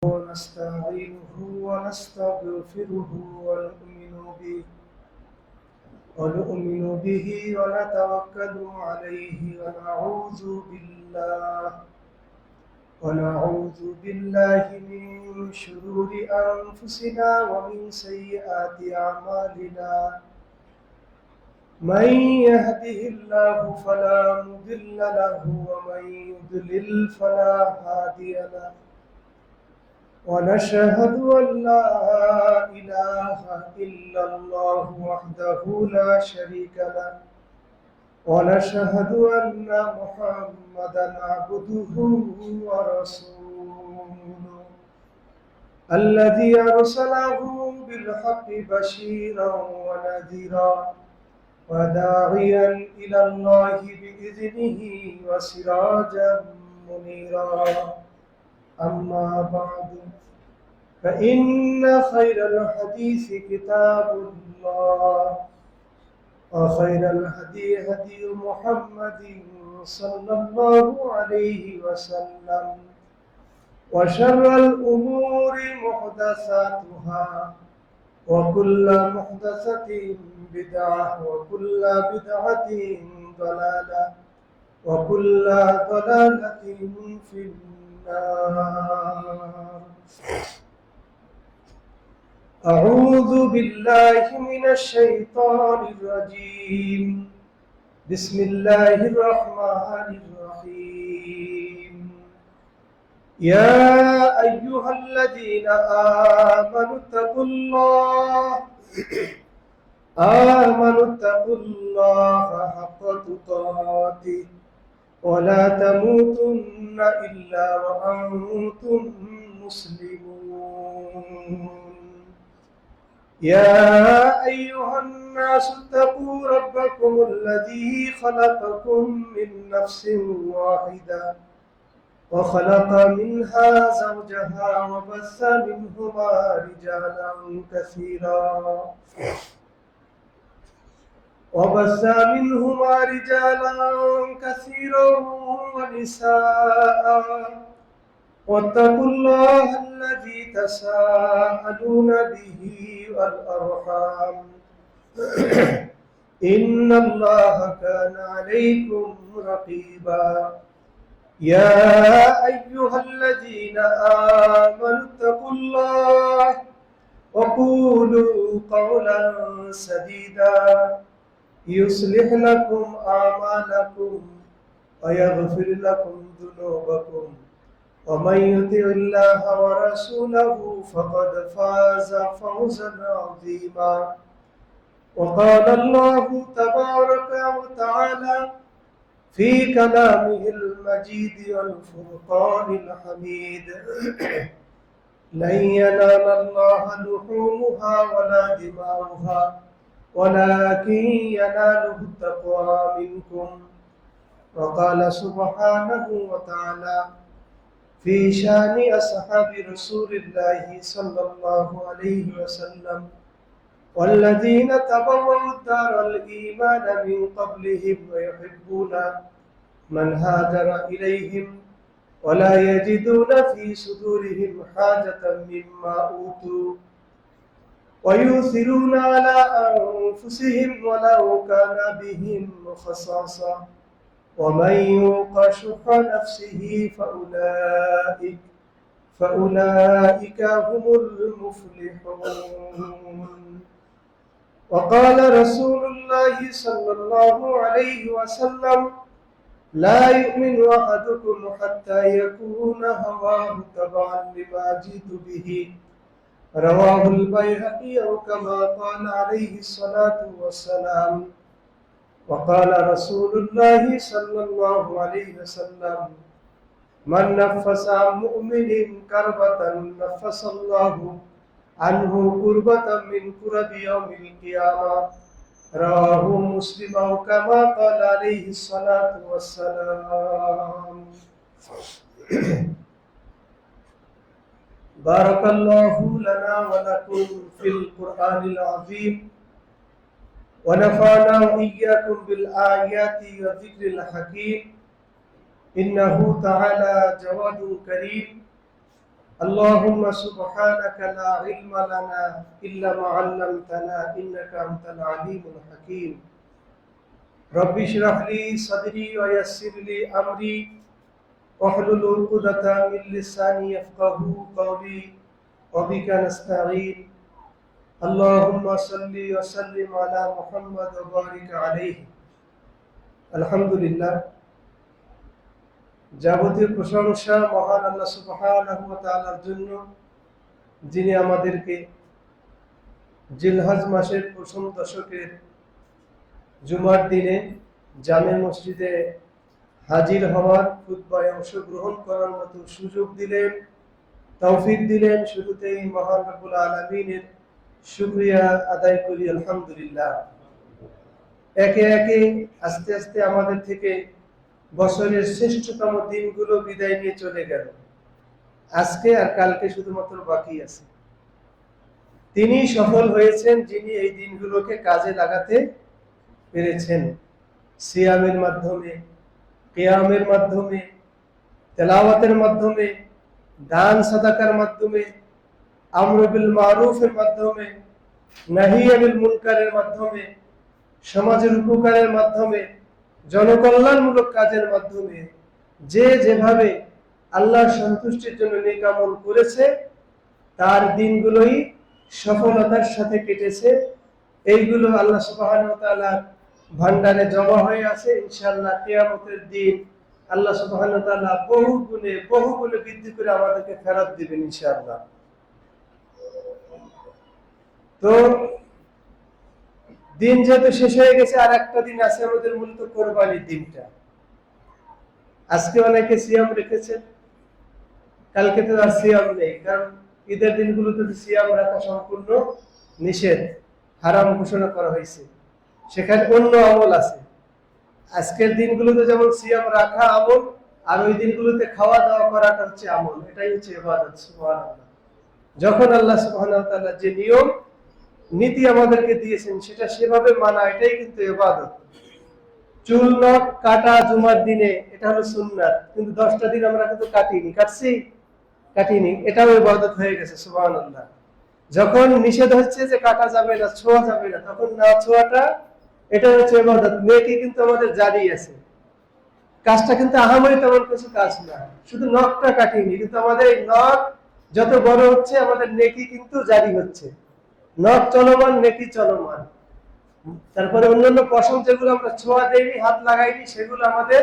ونستعينه ونستغفره ونؤمن به ونتوكل عليه ونعوذ بالله من شرور أنفسنا ومن سيئات أعمالنا. من يهده الله فلا مضل له ومن يضلل فلا هادي له. ونشهد أن لا إله إلا الله وحده لا شريك له. ونشهد أن محمدا عبده ورسوله الذي أرسله بالحق بشيرا ونذيرا وداعيا إلى الله بإذنه وسراجا منيرا. أما بعد فإن خير الحديث كتاب الله وخير الهدي هدي محمد صلى الله عليه وسلم وشر الأمور محدثاتها وكل محدثة بدعة وكل بدعة ضلالة وكل ضلالة في النار. أعوذ بالله من الشيطان الرجيم. بسم الله الرحمن الرحيم. يا أيها الذين آمنوا اتقوا الله حق تقاته ولا تموتن إلا وأنتم مسلمون. يا أيها الناس اتقوا ربكم الذي خلقكم من نفس واحدة وخلق منها زوجها وبث منهما رجالا كثيرا ونساء. واتقوا الله الذي تساءلون به والأرحام إن الله كان عليكم رقيبا. يا أيها الذين آمنوا اتقوا الله وقولوا قولا سديدا يصلح لكم أعمالكم ويغفر لكم ذنوبكم ومن يطع الله ورسوله فقد فاز فوزا عظيما. وقال الله تبارك وتعالى في كلامه المجيد والفرقان الحميد: لن ينال الله لحومها ولا دماؤها ولكن يناله التقوى منكم. وقال سبحانه وتعالى في شان أصحاب رسول الله صلى الله عليه وسلم: والذين تبوأوا الدار الإيمان من قبلهم ويحبون من هاجر إليهم ولا يجدون في صدورهم حاجة مما أوتوا ويؤثرون على أنفسهم ولو كان بهم خصاصة ومن يوق شح نفسه فأولئك هم المفلحون. وقال رسول الله صلى الله عليه وسلم: لا يؤمن أحدكم حتى يكون هواه تبعا لما جئت به. رواه البيهقي أو كما قال عليه الصلاة والسلام. وقال رسول الله صلى الله عليه وسلم: من نفس عن مؤمن كربة نفس الله عنه كربة من كرب يوم القيامة. رواه مسلم أو كما قال عليه الصلاة والسلام. بارك الله لنا ولكم في القرآن العظيم ونفعنا وإياكم بالآيات والذكر الحكيم إنه تعالى جواد كريم اللهم سبحانك لا علم لنا إلا ما علمتنا إنك أنت العليم الحكيم رب اشرح لي صدري ويسر لي أمري واحلل عقدة من لساني يفقهوا قولي وبك نستعين اللهم صل وسلم على محمد وبارك عليه الحمد لله যাবতীয় প্রশংসা মহান আল্লাহ সুবহানাহু ওয়া তাআলার জন্য, যিনি আমাদেরকে জিলহজ মাসের প্রথম দশকের জুমার দিনে জামে মসজিদে হাজির হওয়ার, খুতবায় অংশগ্রহণ করার মতো সুযোগ দিলেন, তৌফিক দিলেন। শুরুতেই মহান রব্বুল আলামিনের শুকরিয়া আদায় করি আলহামদুলিল্লাহ। একে একে আস্তে আস্তে আমাদের থেকে বছরের শ্রেষ্ঠতম দিনগুলো বিদায় নিয়ে চলে গেল। আজকে আর কালকে শুধুমাত্র বাকি আছে। তিনি সফল হয়েছেন যিনি এই দিনগুলোকে কাজে লাগাতে পেরেছেন, সিয়ামের মাধ্যমে, কিয়ামের মাধ্যমে, তেলাওয়াতের মাধ্যমে, দান সাদাকার মাধ্যমে, আমর বিল মারুফের মাধ্যমে, নাহি আনিল মুনকারের মাধ্যমে, সমাজের উপকারের মাধ্যমে, জনকল্যাণমূলক কাজের মাধ্যমে যে যেভাবে আল্লাহর সন্তুষ্টির জন্য নেক আমল করেছে তার দিনগুলোই সফলতার সাথে কেটেছে। এইগুলো আল্লাহ সুবহানাহু ওয়া তাআলার ভান্ডারে জমা হয়ে আছে। ইনশাআল্লাহ কিয়ামতের দিন আল্লাহ সুবহানাহু ওয়া তাআলা বহু গুণে বৃদ্ধি করে আমাদেরকে ফেরত দিবেন ইনশাআল্লাহ। তো দিন যেহেতু শেষ হয়ে গেছে, আর একটা দিন আছে আমাদের মূলত কোরবানির দিনটা। আজকে অনেকে সিয়াম রেখেছেন, কালকে তো আর সিয়াম নেই, কারণ ঈদের দিনগুলোতে সিয়াম রাখা সম্পূর্ণ নিষেধ, হারাম ঘোষণা করা হয়েছে। সেখানে অন্য আমল আছে। আজকের দিনগুলোতে যেমন সিয়াম রাখা আমল, আর ওই দিনগুলোতে খাওয়া দাওয়া করাটা হচ্ছে আমল। এটাই হচ্ছে ইবাদত। সুবহানাল্লাহ। যখন আল্লাহ সুবহানাহু ওয়া তাআলা যে নিয়ম নীতি আমাদেরকে দিয়েছেন সেটা সেভাবে মানা, এটাই কিন্তু ইবাদত। চুল নখ কাটা জুমার দিনে এটা হলো সুন্নাত, কিন্তু 10টা দিন আমরা কিন্তু কাটিনি, এটাও ইবাদত হয়ে গেছে। সুবহানাল্লাহ। যখন নিষেধ হচ্ছে যে কাটা যাবে না, ছোঁয়া যাবে না, তখন না ছোঁয়াটা, এটা হচ্ছে ইবাদত। নেকি কিন্তু আমাদের জারি আছে, কাজটা কিন্তু আহামরি তেমন কিছু কাজ না, শুধু নখটা কাটিনি, কিন্তু আমাদের এই নখ যত বড় হচ্ছে আমাদের নেকি কিন্তু জারি হচ্ছে। নখ চলমান, নেকি চলমান। তারপরে অন্যান্য পশম যেগুলো আমরা ছোঁয়া দেইনি, হাত লাগাইনি, সেগুলো আমাদের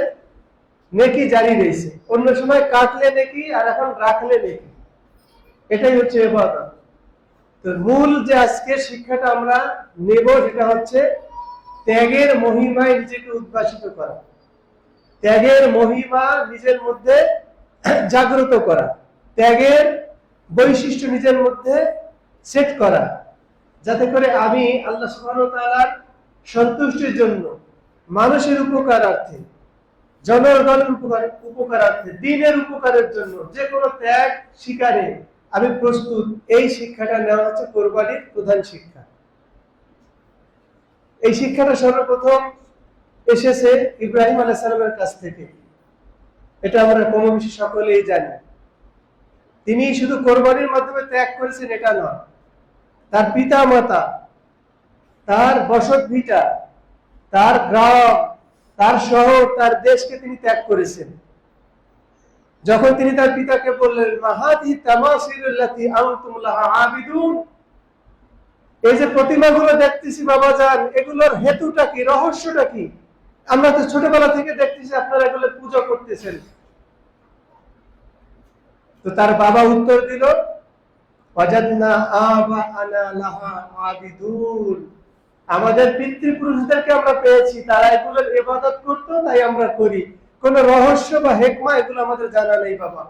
নেকি জারি রয়েছে। অন্য সময় কাটলে নেকি, আর এখন রাখলে নেকি। এটাই হচ্ছে ইবাদত। তো মূল যে আজকের শিক্ষাটা আমরা নেব সেটা হচ্ছে ত্যাগের মহিমায় নিজেকে উদ্ভাসিত করা, ত্যাগের মহিমা নিজের মধ্যে জাগ্রত করা, ত্যাগের বৈশিষ্ট্য নিজের মধ্যে সেট করা, যাতে করে আমি আল্লাহ সুবহানাহু ওয়া তাআলার সন্তুষ্টির জন্য, মানুষের উপকারার্থে, জনগণের উপকারার্থে, দ্বীনের উপকারের জন্য যে কোনো ত্যাগ স্বীকারে আমি প্রস্তুত। এই শিক্ষাটা নেওয়া হচ্ছে কোরবানির প্রধান শিক্ষা। এই শিক্ষাটা সর্বপ্রথম এসেছে ইব্রাহিম আলাইহিস সালামের কাছ থেকে। এটা আমরা কমবেশি সকলেই জানি। তিনি শুধু কোরবানির মাধ্যমে ত্যাগ করেছেন এটা নয়, তার পিতা মাতা, তার বসত ভিটা, তার গ্রাম, তার শহর, তার দেশকে তিনি ত্যাগ করেছেন। যখন তিনি তার পিতাকে বললেন, মাহাদি তামাসিলুল্লাতি আনতুম লাহা আবিদুন, এই যে প্রতিমাগুলো দেখতেছি বাবা জান, এগুলোর হেতুটা কি, রহস্যটা কি? আমরা তো ছোটবেলা থেকে দেখতেছি আপনারা এগুলো পূজা করতেছেন। তো তার বাবা উত্তর দিল, ওয়াজাদনা আবাআনা লাহা আবিদুন, আমাদের পিতৃপুরুষদেরকে আমরা পেয়েছি, তারা এগুলোর ইবাদত করতো, তাই আমরা করি। কোন রহস্য বা হিকমা এগুলো আমাদের জানা নেই বাবা।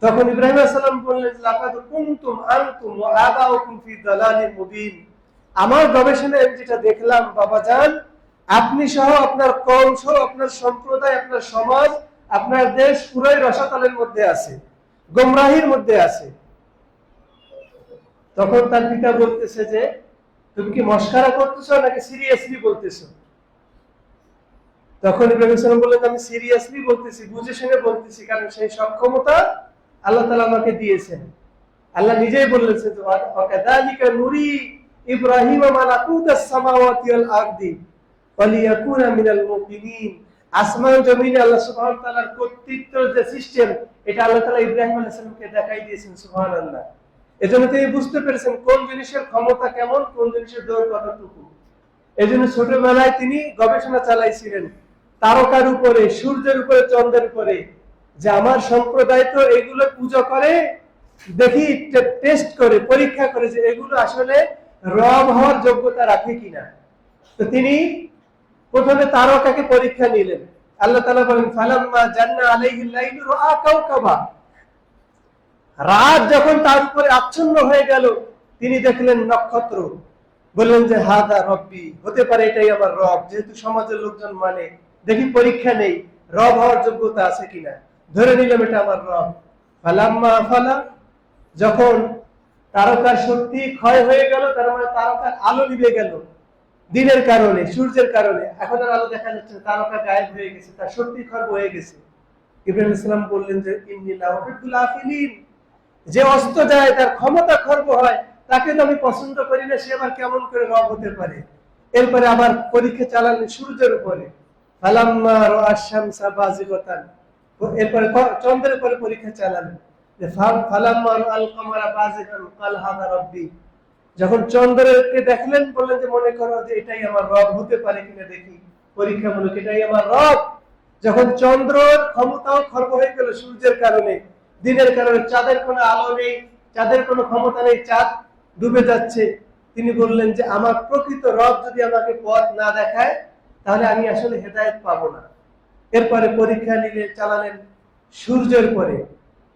তখন ইব্রাহিম আলাইহিস সালাম বললেন, লাকাদ কুনতুম আনতুম ওয়া আবাউকুম ফি দালালিন মুবিন, আমার গবেষণায় যেটা দেখলাম বাবা জান, আপনি সহ আপনার কওম সহ আপনার সম্প্রদায়, আপনার সমাজ, আপনার দেশ পুরোই রসাতলের মধ্যে আছে, গোমরাহির মধ্যে আছে। তখন তার পিতা বলতেছে যে, তুমি কি মস্কারা করতেছো নাকি সিরিয়াসলি বলতেছো? তখন ইব্রাহিম আলাইহিস সালাম বললেন, আমি সিরিয়াসলি বলতেছি, বুঝে শুনে বলতেছি, কারণ সেই সক্ষমতা আল্লাহ তাআলা আমাকে দিয়েছেন। আল্লাহ নিজেই বলেছেন যে ওয়াকাযালিকা নুরি ইব্রাহিম মালাকুতাস সামাওয়াতি ওয়াল আরদি ওয়ালিয়াকুনা মিনাল মুকিনিন। আসমান জমিনে আল্লাহ সুবহানাহু ওয়া তাআলার কর্তৃত্বের যে সিস্টেম, এটা আল্লাহ তাআলা ইব্রাহিম আলাইহিস সালামকে দেখাই দিয়েছেন। সুবহানাল্লাহ। এজন্য তিনি বুঝতে পেরেছেন কোন জিনিসের ক্ষমতা কেমন, কোন জিনিসের দৌড় কতটুকু। এজন্য ছোটবেলায় তিনি গবেষণা চালাইছিলেন তারকার উপরে, সূর্যের উপরে, চন্দ্রের উপরে, যে আমার সম্প্রদায় তো এগুলো পূজা করে, দেখি টেস্ট করে, পরীক্ষা করে যে এগুলো আসলে রব হওয়ার যোগ্যতা রাখে কিনা। তো তিনি প্রথমে তারকাকে পরীক্ষা নিলেন। আল্লাহ তাআলা বলেন ফালাম্মা জান্না আলাইহিল লাইলু রাআ কাওকাবা। রাত যখন তার উপরে আচ্ছন্ন হয়ে গেল, তিনি দেখলেন নক্ষত্র। বললেন যে হাদা রব্বি, হতে পারে এটাই আমার রব। যেহেতু সমাজের লোকজন মানে, দেখি পরীক্ষা নেই রব হওয়ার যোগ্যতা আছে কিনা। ধরে নিলাম এটা আমার রব। ফালাম্মা আফালা, যখন তারকার শক্তি ক্ষয় হয়ে গেল, তার মানে তারকার আলো নিভে গেল দিনের কারণে, সূর্যের কারণে, এখন আর আলো দেখা যাচ্ছে না, তারকা গায়েব হয়ে গেছে, তার শক্তি খর্ব হয়ে গেছে। ইব্রাহিম ইসলাম বললেন যে ইন্নী লা উহিব্বুল আফিলিন, যে অস্ত যায়, তার ক্ষমতা খর্ব হয়, তাকে তো আমি পছন্দ করি না, সে আবার কেমন করে রব হতে পারে। এরপরে আবার পরীক্ষা চালালেন সূর্যের উপরে। ফালাম্মা রাআ শামসা বাযিগাতান, এরপরে চন্দ্রের উপরে পরীক্ষা চালালেন। যে ফালাম্মা রাআল কামারা বাযিগান ক্বাল হাদা রব্বি, যখন চন্দ্রকে দেখলেন বললেন যে মনে করো যে এটাই আমার রব, হতে পারে কিনা দেখি, পরীক্ষামূলক এটাই আমার রব। যখন চন্দ্রের ক্ষমতাও খর্ব হয়ে গেল সূর্যের কারণে, দিনের কারণে, চাঁদের কোনো আলো নেই, চাঁদের কোনো ক্ষমতা নেই, চাঁদ ডুবে যাচ্ছে, তিনি বললেন যে আমার প্রকৃত রব যদি আমাকে পথ না দেখায় তাহলে আমি আসলে হেদায়েত পাবো না। এরপরে পরীক্ষা নিলে চালালেন সূর্যের পরে,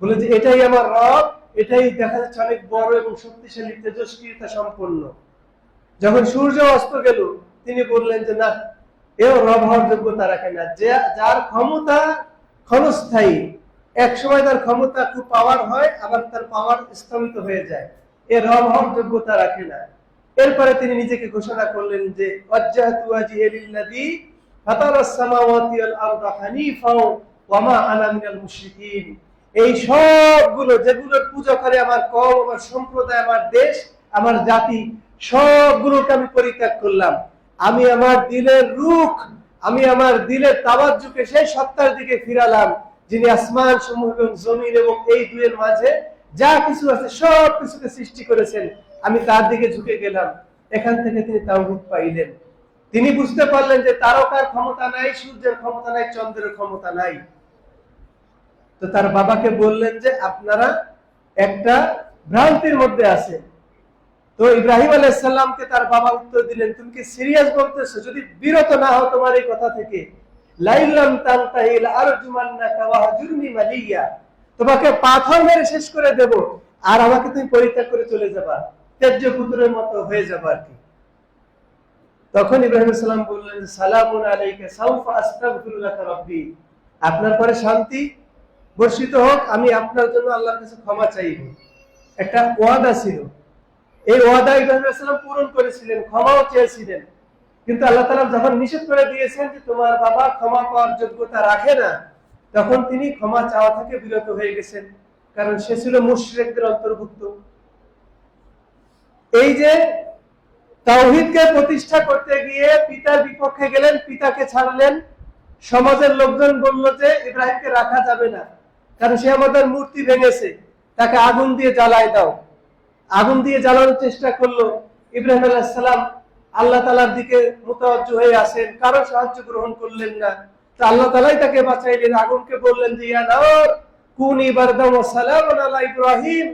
বলে যে এটাই আমার রব, এটাই দেখা যাচ্ছে অনেক বড় এবং শক্তিশালী, তেজস্ক্রিয়তা সম্পন্ন। যখন সূর্য অস্ত গেল, তিনি বললেন যে না, এও রব হওয়ার যোগ্যতা রাখে না। যার ক্ষমতা ক্ষণস্থায়ী, এক সময় তার ক্ষমতা খুব পাওয়ার হয়, আবার তার পাওয়ার স্থগিত হয়ে যায়, এ রব হওয়ার যোগ্যতা রাখে না। এরপরে তিনি নিজেকে ঘোষণা করলেন যে ওয়াজ্জাহতু ওয়াজহিয়া লিল্লাযী ফাতারাস সামাওয়াতি ওয়াল আরদা হানিফাও ওয়া মা আনা মিনাল মুশরিকিন। এই সবগুলো যেগুলোর পূজা করে আমার কওম, আমার সম্প্রদায়, আমার দেশ, আমার জাতি, সবগুলোকে আমি পরিত্যাগ করলাম। আমি আমার দিলের রুখ, আমি আমার দিলের তাওয়াজ্জুকে সেই সত্তার দিকে ফিরালাম যিনি আসমান সমূহ এবং জমিন এবং এই দুয়ের মাঝে যা কিছু আছে সব কিছুকে সৃষ্টি করেছেন। আমি তার দিকে ঝুঁকে গেলাম। এখান থেকে তিনি তাওহীদ পাইলেন। তিনি বুঝতে পারলেন যে তারকার ক্ষমতা নাই, সূর্যের ক্ষমতা নাই, চন্দ্রের ক্ষমতা নাই। তো তার বাবাকে বললেন যে আপনারা একটা ভ্রান্তির মধ্যে আছেন। তো ইব্রাহিম আলাইহিস সালামকে তার বাবা উত্তর দিলেন, তুমি কি সিরিয়াস বলতেছো? যদি বিরত না হও তোমার এই কথা থেকে, লাইলাম তানতাহিল আরজুমান্নাকা ওয়াহজুরনি মালিয়া, তোমাকে পাথর মেরে শেষ করে দেব, আর আমাকে তুমি পরিত্যাগ করে চলে যাবা, ত্যায্য পুত্রের মতো হয়ে যাবা আর কি। তখন ইব্রাহিম আলাইহিস সালাম বললেন, সালামুন আলাইকা সাউফা আস্তাগফিরু লাকা রাব্বি, আপনার পরে শান্তি বর্ষিত হোক, আমি আপনার জন্য আল্লাহর কাছে ক্ষমা চাইব। একটা ওয়াদা ছিল, এই ওয়াদা ইব্রাহিম আলাইহিস সালাম পূরণ করেছিলেন, ক্ষমাও চেয়েছিলেন। কিন্তু আল্লাহ তাআলা যখন নিষেধ করে দিয়েছেন যে তোমার বাবা ক্ষমা পাওয়ার যোগ্যতা রাখে না, তখন তিনি ক্ষমা চাওয়া থেকে বিরত হয়ে গেছেন, কারণ সে ছিল মুশরিকদের অন্তর্ভুক্ত। এই যে তাওহীদকে প্রতিষ্ঠা করতে গিয়ে পিতার বিপক্ষে গেলেন, পিতাকে ছাড়লেন, সমাজের লোকজন বলল যে ইব্রাহিমকে রাখা যাবে না, কারণ সে আমাদের মূর্তি ভেঙেছে, তাকে আগুন দিয়ে জ্বালায় দাও। আগুন দিয়ে জ্বালানোর চেষ্টা করলো। ইব্রাহিম আলাইহিস সালাম আল্লাহ তাআলার দিকে মুতাওয়াজ্জু হয়ে আসেন, কারো সাহায্য গ্রহণ করলেন না। তো আল্লাহ তাআলাই তাকে বাঁচাইলেন। আগুনকে বললেন যে ইয়া নার কুনি বারদান ওয়া সালামান আলা ইব্রাহিম,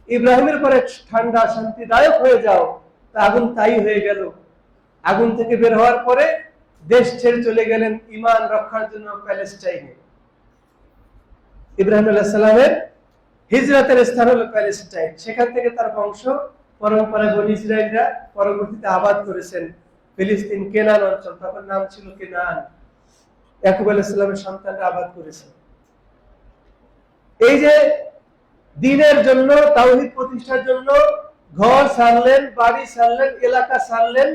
ইব্রাহিমের পরে ঠান্ডা শান্তিদায়ক হয়ে যাও। তা আগুন তাই হয়ে গেল। আগুন থেকে বের হওয়ার পরে দেশ ছেড়ে চলে গেলেন ঈমান রক্ষার জন্য প্যালেস্টাইনে। ইব্রাহিম আলাইহিস সালামের হিজরতের স্থান হলো প্যালেস্টাইন। সেখান থেকে তার বংশ পরম্পরায় বনী ইসরাইলরা পরবর্তীতে আবাদ করেছেন ফিলিস্তিন, কেনান অঞ্চল, তখন নাম ছিল কেনান। ইয়াকুব আলাইহিস সালামের সন্তানরা আবাদ করেছেন। এই যে দ্বীনের জন্য, তাওহীদ প্রতিষ্ঠার জন্য ঘর ছাড়লেন, বাড়ি ছাড়লেন, এলাকা ছাড়লেন,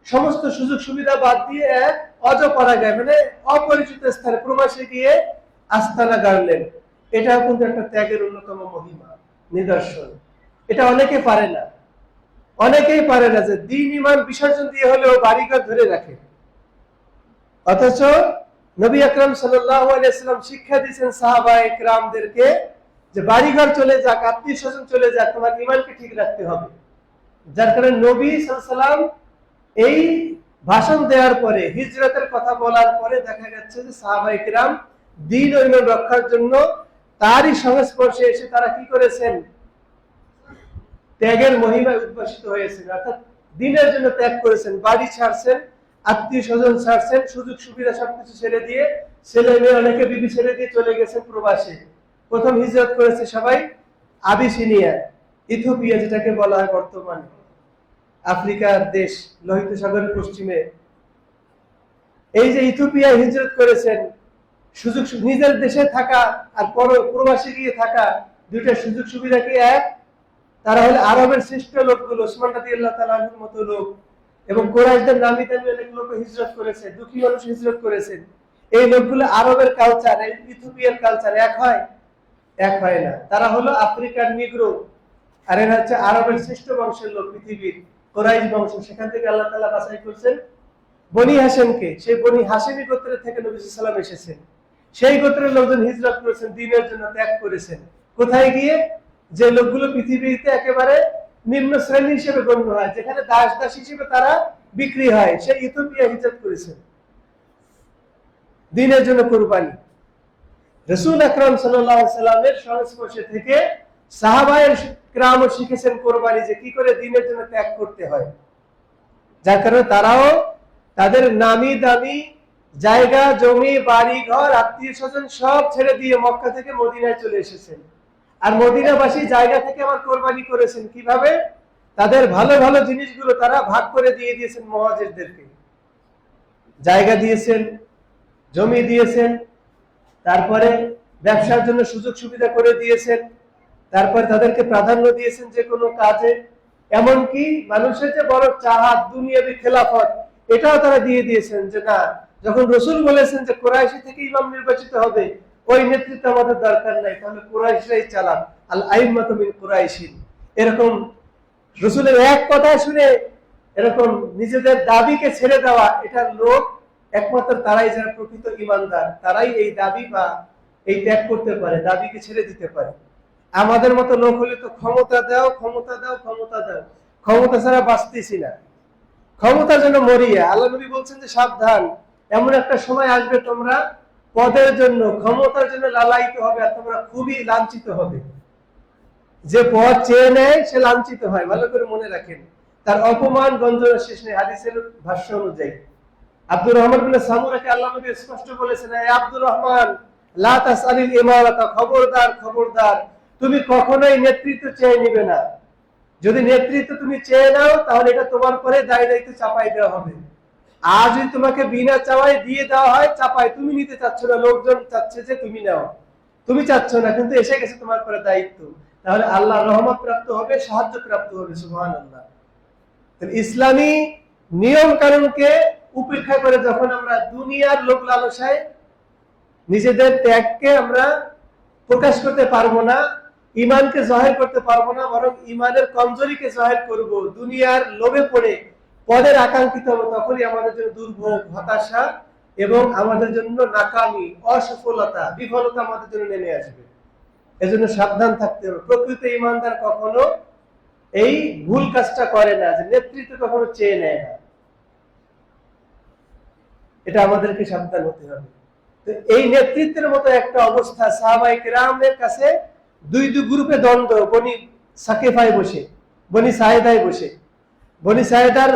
সমস্ত সুযোগ সুবিধা বাদ দিয়ে অজপাড়া গায়ে, মানে অপরিচিত স্থানে প্রবাসে গিয়ে আস্তানা গাড়লেন। এটাও কিন্তু একটা ত্যাগের অন্যতম মহিমা, নিদর্শন। এটা অনেকে পারে না, অনেকেই পারে না যে দ্বীন ঈমান বিসর্জন দিয়ে হলেও বাড়িঘর ধরে রাখে। অথচ নবী আকরাম সাল্লাল্লাহু আলাইহি ওয়াসাল্লাম শিক্ষা দিয়েছেন সাহাবায়ে কেরামদেরকে যে বাড়িঘর চলে যাক, আত্মীয় স্বজন চলে যাক, তোমার ঈমানকে ঠিক রাখতে হবে। যার কারণে নবী সাল্লাল্লাহু আলাইহি ওয়াসাল্লাম এই ভাষণ দেওয়ার পরে, হিজরতের কথা বলার পরে দেখা যাচ্ছে যে সাহাবায়ে কেরাম দ্বীন ও ঈমান রক্ষার জন্য তারই সংস্পর্শে এসে তারা কি করেছেন, ত্যাগের মহিমায় উদ্ভাসিত হয়েছেন। অর্থাৎ দ্বীনের জন্য ত্যাগ করেছেন, বাড়ি ছাড়ছেন, আত্মীয় স্বজন ছাড়ছেন, সুযোগ সুবিধা সবকিছু ছেড়ে দিয়ে, ছেলে মেয়ে অনেকে বিবি ছেড়ে দিয়ে চলে গেছেন প্রবাসে। প্রথম হিজরত করেছে সবাই আবিসিনিয়া, ইথিওপিয়া যেটাকে বলা হয় বর্তমানে, আফ্রিকার দেশ, লোহিত সাগরের পশ্চিমে। এই যে ইথিওপিয়ায় হিজরত করেছেন, সুযোগ নিজের দেশে থাকা আর প্রবাসে গিয়ে থাকা, দুইটা সুযোগ সুবিধা কি এক? তারা হলো আরবের শ্রেষ্ঠ লোকগুলো, ওসমান রাদিয়াল্লাহু তাআলা আনহুর মতো লোক, এবং কুরাইশদের নামি দামি অনেক লোক হিজরত করেছে, দুঃখী মানুষ হিজরত করেছেন। এই লোকগুলো আরবের কালচার, ইথিওপিয়ার কালচার এক হয়? এক হয় না। তারা হলো আফ্রিকার নিগ্রো, আর এরা হচ্ছে আরবের শ্রেষ্ঠ বংশের লোক পৃথিবীর, কুরাইশ বংশ। সেখান থেকে আল্লাহ তাআলা বাছাই করেছেন বনি হাশেমকে। সেই বনি হাশেমি গোত্রের থেকে নবী সাল্লাল্লাহু আলাইহি ওয়াসাল্লাম এসেছেন। সেই গোত্রের লোকজন হিজরত করেছেন, দ্বীনের জন্য ত্যাগ করেছেন। কোথায় গিয়ে? যে লোকগুলো পৃথিবীতে একেবারে নিম্ন শ্রেণী হিসেবে গণ্য হয়, যেখানে দাস দাস হিসেবে তারা বিক্রি হয়, সেই ইথিওপিয়া হিজরত করেছেন দ্বীনের জন্য কুরবানি। রাসূল আকরাম সাল্লাল্লাহু আলাইহি ওয়াসাল্লামের সংস্পর্শে থেকে সাহাবায়ে কেরাম শিখেছেন কুরবানি, যে কি করে দ্বীনের জন্য ত্যাগ করতে হয়। যার কারণে তারাও তাদের নামি দামি জায়গা, জমি, বাড়ি ঘর, আত্মীয় স্বজন সব ছেড়ে দিয়ে মক্কা থেকে মদিনায় চলে এসেছেন। আর মদিনাবাসী জায়গা থেকে আবার কোরবানি করেছেন কিভাবে? তাদের ভালো ভালো জিনিসগুলো তারা ভাগ করে দিয়ে দিয়েছেন মুহাজিরদেরকে। জায়গা দিয়েছেন, জমি দিয়েছেন, তারপরে ব্যবসার জন্য সুযোগ সুবিধা করে দিয়েছেন, তারপর তাদেরকে প্রাধান্য দিয়েছেন যে কোনো কাজে। এমনকি মানুষের যে বড় চাহাত, দুনিয়াবি খেলাফত, এটাও তারা দিয়ে দিয়েছেন যে না, যখন রাসূল বলেছেন যে কুরাইশি থেকে ইমাম নির্বাচিত হবে, ওই নেতৃত্ব আমাদের দরকার নাই, তাহলে কুরাইশরাই চালান, আল আইম্মাতু মিন কুরাইশিন। এরকম রাসূলের এক কথা শুনে এরকম নিজেদের দাবিকে ছেড়ে দেওয়া, এটার লোক একমাত্র তারাই যারা প্রকৃত ঈমানদার, তারাই এই দাবি বা এই ত্যাগ করতে পারে, দাবিকে ছেড়ে দিতে পারে। আমাদের মতো লোক হলে তো ক্ষমতা দাও, ক্ষমতা দাও, ক্ষমতা দাও, ক্ষমতা ছাড়া বাঁচতেছি না, ক্ষমতার জন্য মরিয়া। আল্লাহ নবী বলছেন যে সাবধান, এমন একটা সময় আসবে তোমরা পদের জন্য, ক্ষমতার জন্য লালায়িত হবে, আর তোমরা খুবই লাঞ্ছিত হবে। যে পদ চেয়ে নেয় সে লাঞ্ছিত হয়, ভালো করে মনে রাখেন। তার অপমান গঞ্জনা শেষ নেই। হাদিসের ভাষ্য অনুযায়ী আব্দুর রহমান বিন সামুরাকে আল্লাহ নবী স্পষ্ট বলেছেন, হে আব্দুর রহমান, লা তাসআলিল ইমারাতা, খবরদার খবরদার, তুমি কখনোই নেতৃত্ব চেয়ে নিবে না। যদি নেতৃত্ব তুমি চেয়ে নাও, তাহলে এটা তোমার পরে দায় দায়িত্ব চাপাই দেওয়া হবে। আর যদি তোমাকে বিনা চাওয়ায় দিয়ে দেওয়া হয়, চাপাই, তুমি নিতে চাচ্ছ না, লোকজন চাচ্ছে যে তুমি নাও, তুমি চাচ্ছ না, কিন্তু এসে গেছে তোমার পরে দায়িত্ব, তাহলে আল্লাহর রহমত প্রাপ্ত হবে, সাহায্য প্রাপ্ত হবে। সুবহানাল্লাহ। ইসলামী নিয়ম কানুনকে উপেক্ষা করে যখন আমরা দুনিয়ার লোক লালসায় নিজেদের ত্যাগকে আমরা প্রকাশ করতে পারবো না, ইমানকে জাহির করতে পারবো না, বরং ইমানের কমজোরিকে জাহির করব, দুনিয়ার লোভে পড়ে পদের আকাঙ্ক্ষিত হবে, তখনই আমাদের জন্য দুর্ভোগ, হতাশা এবং আমাদের জন্য নাকামি, অসফলতা, বিফলতা আমাদের জন্য নেমে আসবে। এজন্য সাবধান থাকতে হবে। প্রকৃত ইমানদার কখনো এই ভুল কাজটা করে না, যে নেতৃত্ব কখনো চেয়ে নেয় না। এটা আমাদেরকে সাবধান হতে হবে। তো এই নেতৃত্বের মতো একটা অবস্থা সাহাবায়ে কেরামের কাছে দুই গ্রুপে দ্বন্দ্ব, বনি সাকিফায় বসে, বনি সায়েদায় বসে, বনি সায়েদার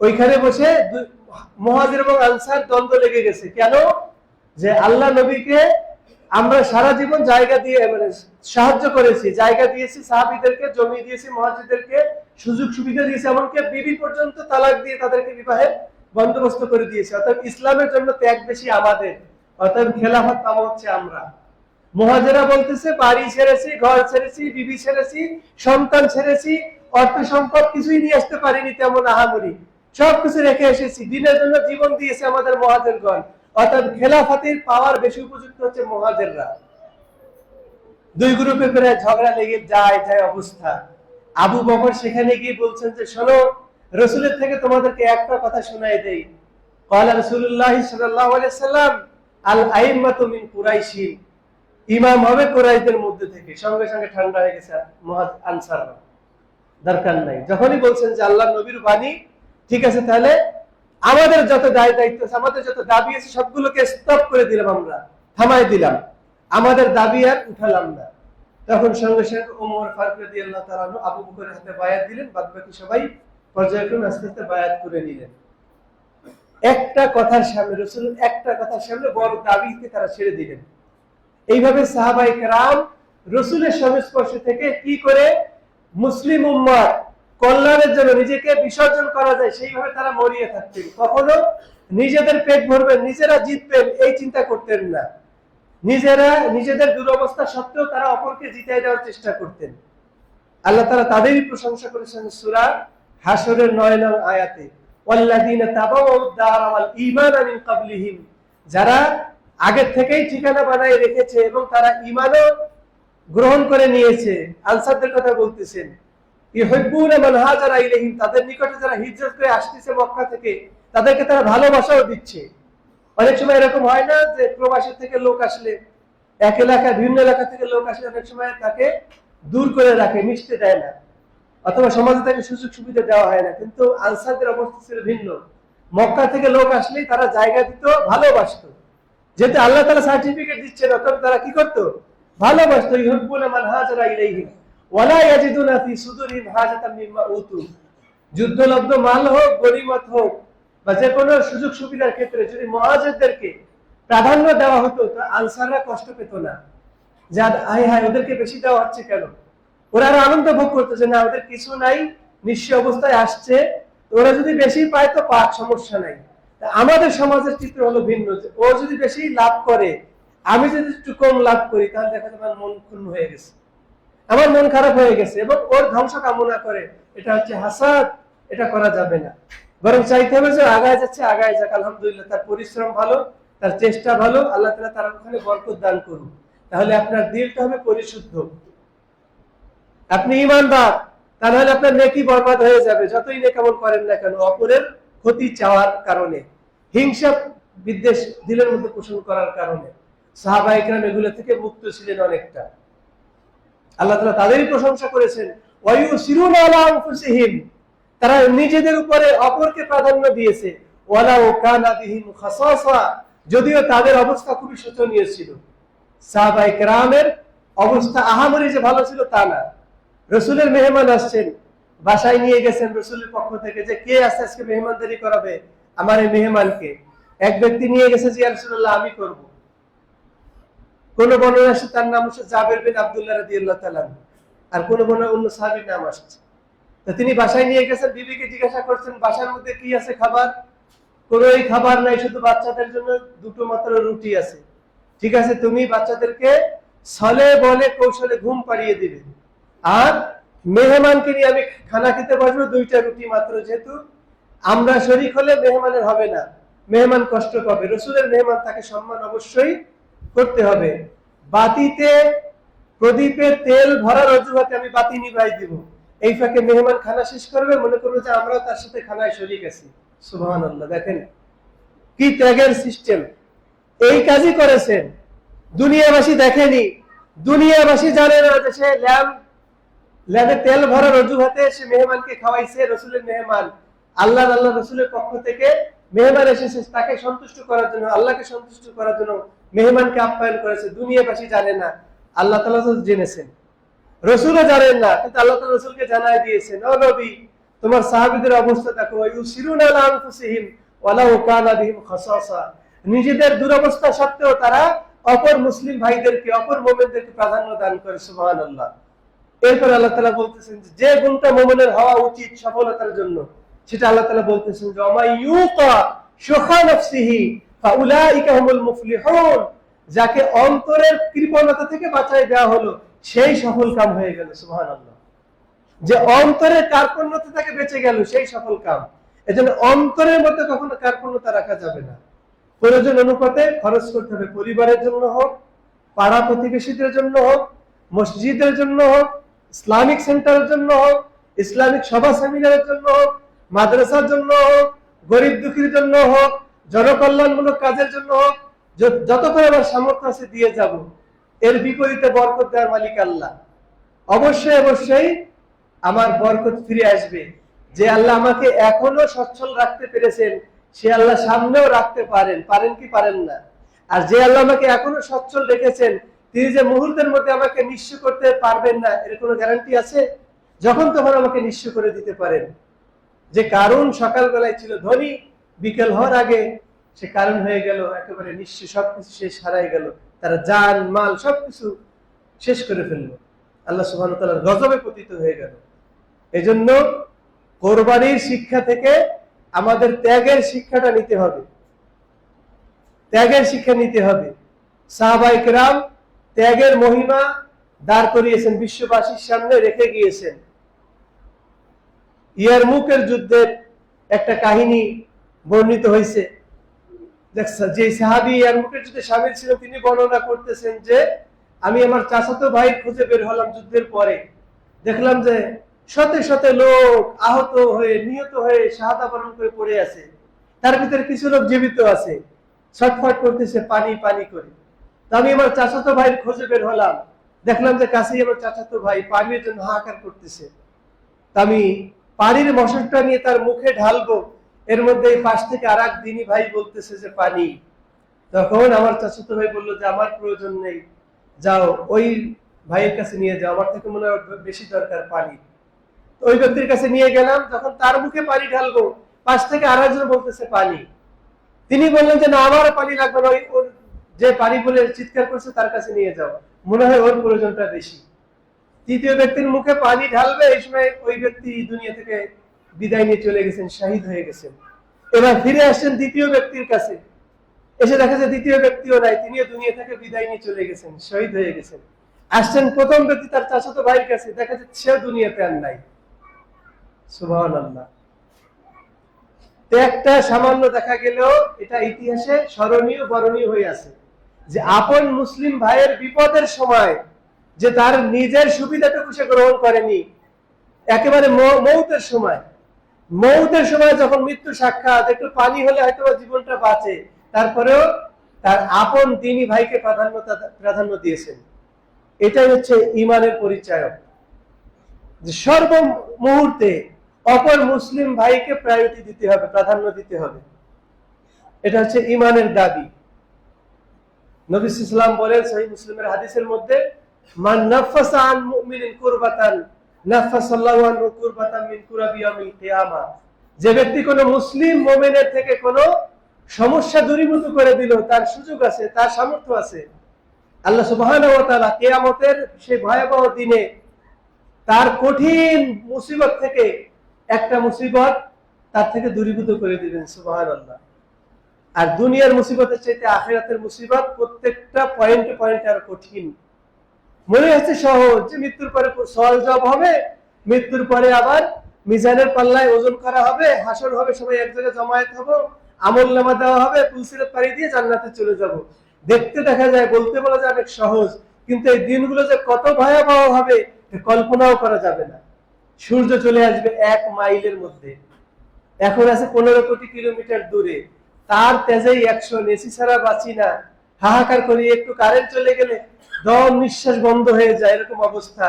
ওইখানে বসে মুহাজির এবং আনসার দ্বন্দ্ব লেগে গেছে। কেন? যে আল্লাহ নবীকে আমরা সারা জীবন জায়গা দিয়ে মানে সাহায্য করেছি, জায়গা দিয়েছি, সাহাবীদেরকে জমি দিয়েছি, মুহাজিরদেরকে সুযোগ সুবিধা দিয়েছি, এমনকি বিবি পর্যন্ত তালাক দিয়ে তাদেরকে বিবাহের বন্দোবস্ত করে দিয়েছি। অর্থাৎ ইসলামের জন্য ত্যাগ বেশি আমাদের, অর্থাৎ খেলাফত পাবো হচ্ছে আমরা। মুহাজিরা বলতেছে বাড়ি ছেড়েছি, ঘর ছেড়েছি, বিবি ছেড়েছি, সন্তান ছেড়েছি, অর্থ সম্পদ কিছুই নিয়ে আসতে পারিনি তেমন আহামরি, সবকিছু রেখে এসেছি, দিনের জন্য জীবন দিয়েছে আমাদের মুহাজিরগণ। অর্থাৎ খেলাফতের পাওয়ার বেশি উপযুক্ত হচ্ছে মুহাজিররা। দুই গ্রুপে প্রায় ঝগড়া লেগে যায় যায় অবস্থা। আবু বকর সেখানে গিয়ে বলছেন যে শোনো, রসুলের থেকে তোমাদেরকে একটা কথা শোনাই দেই। ক্বালা রাসূলুল্লাহ সাল্লাল্লাহু আলাইহি ওয়াসাল্লাম আল আইম্মাতু মিন কুরাইশিন, ইমাম হবে কুরাইশদের মধ্যে থেকে। সঙ্গে সঙ্গে ঠান্ডা হয়ে গেছে আনসাররা, দরকার নাই। যখনই বলছেন যে আল্লাহর নবীর বাণী, ঠিক আছে তাহলে আমাদের যত দায়িত্ব আছে, আমাদের যত দাবি আছে সবগুলোকে স্টপ করে দিলাম, আমরা থামাই দিলাম, আমাদের দাবি আর উঠালাম না। তখন সঙ্গে সঙ্গে ওমর ফারুক রাদিয়াল্লাহু তাআলা আনহু আবু বকরের হাতে বায়াত দিলেন, বাদ বাকি সবাই পর্যায়ক্রমে আস্তে আস্তে বায়াত করে নিলেন। একটা কথার সামনে, রাসূলের একটা কথার সামনে বড় দাবিকে তারা ছেড়ে দিলেন। এইভাবে সাহাবায়ে কেরাম রাসূলের সংস্পর্শ থেকে কি করে মুসলিম উম্মার কল্যাণের জন্য নিজেকে বিসর্জন করা যায় সেইভাবে তারা মরিয়ে থাকতেন। কখনো নিজেদের পেট ভরবেন, নিজেরা জিতবেন এই চিন্তা করতেন না। নিজেদের দুরবস্থা সত্ত্বেও তারা অপরকে জিতিয়ে দেওয়ার চেষ্টা করতেন। আল্লাহ তাআলা তাদেরই প্রশংসা করেছেন সূরা হাশরের 9 নং আয়াতে, ওয়াল্লাযীনা তাবাউদ দারা ওয়াল ঈমানা মিন ক্বাবলিহিম, যারা আগে থেকেই ঠিকানা বানায় রেখেছে এবং তারা ঈমানও গ্রহণ করে নিয়েছে। আনসারদের কথা বলতেছেন, ইউহিব্বুনা মান হাজারা ইলাইহিম, তাদের নিকটে যারা হিজরত করে আসতেছে মক্কা থেকে, তাদেরকে তারা ভালোবাসাও দিচ্ছে। অনেক সময় এরকম হয় না যে প্রবাসী থেকে লোক আসলে, এক এলাকা ভিন্ন এলাকা থেকে লোক আসলে অনেক সময় তাকে দূর করে রাখে, মিশতে দেয় না, অথবা সমাজে তাকে সুযোগ সুবিধা দেওয়া হয় না। কিন্তু আনসারদের অবস্থা ছিল ভিন্ন। মক্কা থেকে লোক আসলেই তারা জায়গা দিত, ভালোবাসতো। যেহেতু আল্লাহ তাআলা সার্টিফিকেট দিচ্ছেন, অতএব তারা কি করতো? ভালোবাসতো। ইউহিব্বুনা মান হাজারা ইলাইহিম ওয়ালা ইয়াজিদুনা ফি সুদুরিহিম হাজাতাম মিম্মা উতু, যুদ্ধলব্ধ মাল হোক, গনিমত হোক, বা যে কোনো সুযোগ সুবিধার ক্ষেত্রে যদি মুহাজিরদেরকে প্রাধান্য দেওয়া হতো তো আনসাররা কষ্ট পেত না, যে হায় হায় ওদেরকে বেশি দেওয়া হচ্ছে কেন। ওরা আরো আনন্দ ভোগ করতো যে না, ওদের কিছু নাই, নিঃস্ব অবস্থায় আসছে, ওরা যদি বেশি পায় তো পাক, সমস্যা নাই। আমাদের সমাজের চিত্র হলো ভিন্ন, যে ও যদি বেশি লাভ করে, আমি যদি একটু কম লাভ করি, তাহলে দেখা যাবে আমার মন ক্ষুণ্ণ হয়ে গেছে, আমার মন খারাপ হয়ে গেছে, এবং ওর ধ্বংস কামনা করে। এটা হচ্ছে হাসাদ, এটা করা যাবে না। বরং চাইতে হবে যে আগায় যাচ্ছে, আগায় যাক, আলহামদুলিল্লাহ, তার পরিশ্রম ভালো, তার চেষ্টা ভালো, আল্লাহ তাআলা তার ওখানে বরকত দান করুন। তাহলে আপনার দিলটা হবে পরিশুদ্ধ, আপনি ঈমানদার, তা নাহলে আপনার নেকি বরবাদ হয়ে যাবে। যতই নেক আমল করেন না কেন, অপরের ক্ষতি চাওয়ার কারণে, হিংসা বিদ্বেষ দিলের মধ্যে পোষণ করার কারণে। সাহাবায়ে কেরাম এগুলো থেকে মুক্ত ছিলেন অনেকটা। আল্লাহ তাআলা তাদেরই প্রশংসা করেছেন, ওয়ায়ুসিরুনা আলা আনফুসিহিম, তারা নিজেদের উপরে অপরকে প্রাধান্য দিয়েছে। ওয়ালাউ কানা বিহিম খাসাসা, যদিও তাদের অবস্থা খুবই শোচনীয় ছিল। সাহাবায়ে কেরামের অবস্থা আহামরি যে ভালো ছিল তা না। রাসূলের মেহমান আসছেন, বাসায় নিয়ে গেছেন রাসূলের পক্ষ থেকে, যে কে আসছে আজকে মেহমানদারি করাবে আমার এই মেহমানকে। এক ব্যক্তি নিয়ে গেছে যে ইয়া রাসূলুল্লাহ আমি করব। কোন বর্ণনা আসছে তার নাম হচ্ছে জাবের বিন আব্দুল্লাহ রাদিয়াল্লাহু তাআলা, আর কোন বর্ণনা অন্য সাহাবীর নাম আসছে। তো তিনি বাসায় নিয়ে গেছেন, বিবিকে জিজ্ঞাসা করছেন বাসার মধ্যে কি আছে খাবার। কোনোই খাবার নাই, শুধু বাচ্চাদের জন্য দুটো মাত্র রুটি আছে। ঠিক আছে, তুমি বাচ্চাদেরকে ছলে বলে কৌশলে ঘুম পাড়িয়ে দিবে, আর মেহমানকে নিয়ে আমি খানা খেতে বসবো, দুইটা রুটি মাত্র। যেহেতু আমরা শরীক হলে মেহমানের হবে না, মেহমান কষ্ট পাবে। রাসূলের মেহমান, তাকে সম্মান অবশ্যই করতে হবে। বাতিতে প্রদীপে তেল ভরার অজুহাতে আমি বাতি নিভাই দিব, এই ফাঁকে মেহমান খানা শেষ করবে, মনে করবো যে আমরাও তার সাথে খানায় শরীক আছি। সুবহানাল্লাহ, দেখেন কি ত্যাগের সিস্টেম। এই কাজই করেছেন, দুনিয়াবাসী দেখেনি, দুনিয়াবাসী জানে না যে সে ল্যাবে তেল ভরার অজুহাতে সে মেহমানকে খাওয়াইছে। রাসূলের মেহমান, আল্লাহ রাসূলের পক্ষ থেকে মেহমান এসেছে তাকে সন্তুষ্ট করার জন্য, আল্লাহকে সন্তুষ্ট করার জন্য মেহমানকে আপ্যায়ন করেছে। দুনিয়াবাসী জানে না, আল্লাহ তাআলা তো জেনেছেন, রাসূলও জানেন না, কিন্তু আল্লাহ তাআলা রাসূলকে জানায় দিয়েছেন, ও নবী তোমার সাহাবীদের অবস্থা দেখো, ইউসিরুনা আলা আনফুসিহিম ওয়ালাউ কানা বিহিম খাসাসা, নিজেদের দুরবস্থা সত্ত্বেও তারা অপর মুসলিম ভাইদেরকে, অপর মুমিনদেরকে প্রাধান্য দান করে। সুবহানাল্লাহ। এরপর আল্লাহ তাআলা বলতেছেন যে গুণটা মুমিনের হওয়া উচিত সফলতার জন্য, সেটা আল্লাহ তাআলা বলতেছেন যে ওমা ইউকা শুখা নাফসিহি ফাউলাইকা হুমুল মুফলিহুন, যাকে অন্তরের কৃপণতা থেকে বাঁচায় দেওয়া হলো সেই সফল কাম হয়ে গেল। সুবহানাল্লাহ। যে অন্তরের কার্পণ্যতা থেকে বেঁচে গেল সেই সফল কাম। এজন্য অন্তরের মধ্যে কখনো কার্পণ্যতা রাখা যাবে না। প্রয়োজন অনুপাতে খরচ করতে হবে, পরিবারের জন্য হোক, পাড়া প্রতিবেশীদের জন্য হোক, মসজিদের জন্য হোক, ইসলামিক সেন্টারের জন্য হোক, ইসলামিক সভা সেমিনারের জন্য হোক, মাদ্রাসার জন্য হোক, গরিব দুঃখীর জন্য হোক, জনকল্যাণমূলক কাজের জন্য হোক, যত করে আমার সামর্থ্য আছে দিয়ে যাব। এর বিপরীতে বরকত দেওয়ার মালিক আল্লাহ। অবশ্যই অবশ্যই আমার বরকত ফিরে আসবে। যে আল্লাহ আমাকে এখনো সচ্ছল রাখতে পেরেছেন, সে আল্লাহ সামনেও রাখতে পারেন। পারেন কি পারেন না? আর যে আল্লাহ আমাকে এখনো সচ্ছল রেখেছেন, তিনি যে মুহূর্তের মধ্যে আমাকে নিঃস্ব করতে পারবেন না, এর কোনো গ্যারান্টি আছে? যখন তখন আমাকে নিঃস্ব করে দিতে পারেন। যে কারণ সকালবেলায় ছিল ধনী, বিকেল হওয়ার আগে সে কারণ হয়ে গেল একেবারে নিঃস্ব, সবকিছু শেষ, হারাই গেল, তারা জান মাল সবকিছু শেষ করে ফেললো, আল্লাহ সুবহানাহু ওয়া তাআলার গজবে পতিত হয়ে গেল। এজন্য কোরবানির শিক্ষা থেকে আমাদের ত্যাগের শিক্ষাটা নিতে হবে, ত্যাগের শিক্ষা নিতে হবে। সাহাবায়ে কেরাম ত্যাগের মহিমা দাঁড় করিয়েছেন, বিশ্ববাসীর সামনে রেখে গিয়েছেন। ইয়ারমুকের যুদ্ধের একটা কাহিনী বর্ণিত হয়েছে। যে সাহাবী ইয়ারমুকের যুদ্ধে শামিল ছিলেন, তিনি বর্ণনা করতেছেন যে আমি আমার চাচাতো ভাইয়ের খুঁজে বের হলাম যুদ্ধের পরে, দেখলাম যে শতে শতে লোক আহত হয়ে, নিহত হয়ে, শাহাদা বরণ করে পড়ে আছে। তার ভিতরে কিছু লোক জীবিত আছে, ছটফট করতেছে পানি পানি করে। আমি আমার চাচাতো ভাইয়ের খোঁজে বের হলাম, দেখলাম যে কাছেই আমার চাচাতো ভাই পানির জন্য হাহাকার করতেছে। আমি পানির মশকটা নিয়ে তার মুখে ঢালবো, এর মধ্যে এই পাশ থেকে আর এক দিনী ভাই বলতেছে যে পানি। তখন আমার চাচাতো ভাই বললো যে আমার প্রয়োজন নেই, যাও ওই ভাইয়ের কাছে নিয়ে যাও, আমার থেকে মনে হয় বেশি দরকার পানি। ওই ব্যক্তির কাছে নিয়ে গেলাম, যখন তার মুখে পানি ঢালবো, পাশ থেকে আর একজন বলতেছে পানি। তিনি বললেন যে না, আমার পানি লাগবে না, ওই যে পানি বলে চিৎকার করছে তার কাছে নিয়ে যাও, মনে হয় ওর প্রয়োজনটা বেশি। তৃতীয় ব্যক্তির মুখে পানি ঢালবে, এই সময় ওই ব্যক্তি দুনিয়া থেকে বিদায় নিয়ে চলে গেছেন, শহীদ হয়ে গেছেন। এবার ফিরে আসছেন দ্বিতীয় ব্যক্তির কাছে, এসে দেখা যায় দ্বিতীয় ব্যক্তিও নাই, তিনিও দুনিয়া থেকে বিদায় নিয়ে চলে গেছেন, শহীদ হয়ে গেছেন। আসছেন প্রথম ব্যক্তি তার চাচাতো ভাইয়ের কাছে, দেখা যাচ্ছে সেও দুনিয়াতে আর নাই। সুবহানাল্লাহ। একটা সামান্য দেখা গেলেও এটা ইতিহাসে স্মরণীয় বরণীয় হয়ে আছে যে আপন মুসলিম ভাইয়ের বিপদের সময় যে তার নিজের সুবিধাটুকু সে গ্রহণ করেনি, একেবারে মৌতের সময় যখন মৃত্যু সাক্ষাৎ, একটু পানি হলে হয়তো জীবনটা বাঁচে, তারপরেও তার আপন দ্বীনি ভাইকে প্রাধান্য দিয়েছেন। এটাই হচ্ছে ঈমানের পরিচয়, যে সর্ব মুহূর্তে অপর মুসলিম ভাইকে প্রায়োরিটি দিতে হবে, প্রাধান্য দিতে হবে। এটা হচ্ছে ঈমানের দাবি। নবী সাল্লাল্লাহু আলাইহি ওয়াসাল্লাম বলেন সহিহ মুসলিমের হাদিসের মধ্যে, মান নাফাসা আন মুমিনিন কুরবাতান নাফাসাল্লাহু আনহু কুরবাতান মিন কুরাবি ইয়াউমিল কিয়ামা। যে ব্যক্তি কোনো মুসলিম মুমিনের থেকে কোনো সমস্যা দূরীভূত করে দিল, তার সুযোগ আছে, তার সামর্থ্য আছে, আল্লাহ সুবহানাহু ওয়া তাআলা কিয়ামতের সেই ভয়াবহ দিনে তার কঠিন মুসিবত থেকে একটা মুসিবত তার থেকে দূরীভূত করে দিবেন। সুবহানাল্লাহ। আর দুনিয়ার মুসিবতের চাইতে আখিরাতের মুসিবত প্রত্যেকটা পয়েন্টে পয়েন্টে আর কঠিন। মনে হচ্ছে সহজ, যে মৃত্যুর পরে সওয়াল জবাব হবে, মৃত্যুর পরে আবার মিজানের পাল্লায় ওজন করা হবে, হাসর হবে, সবাই এক জায়গায় জমায়েত হবো, আমলনামা দেওয়া হবে, পুলসিরাত পাড়ি দিয়ে জান্নাতে চলে যাব। দেখতে দেখা যায়, বলতে বলা যায় অনেক সহজ, কিন্তু এই দিনগুলো যে কত ভয়াবহ হবে কল্পনাও করা যাবে না। সূর্য চলে আসবে 1 মাইলের মধ্যে, এখন আছে 15 কোটি কিলোমিটার দূরে, তার তেজেই 100, এসি ছাড়া বাঁচি না, হাহাকার করি, একটু কারেন্ট চলে গেলে দম নিঃশ্বাস বন্ধ হয়ে যায়, এরকম অবস্থা।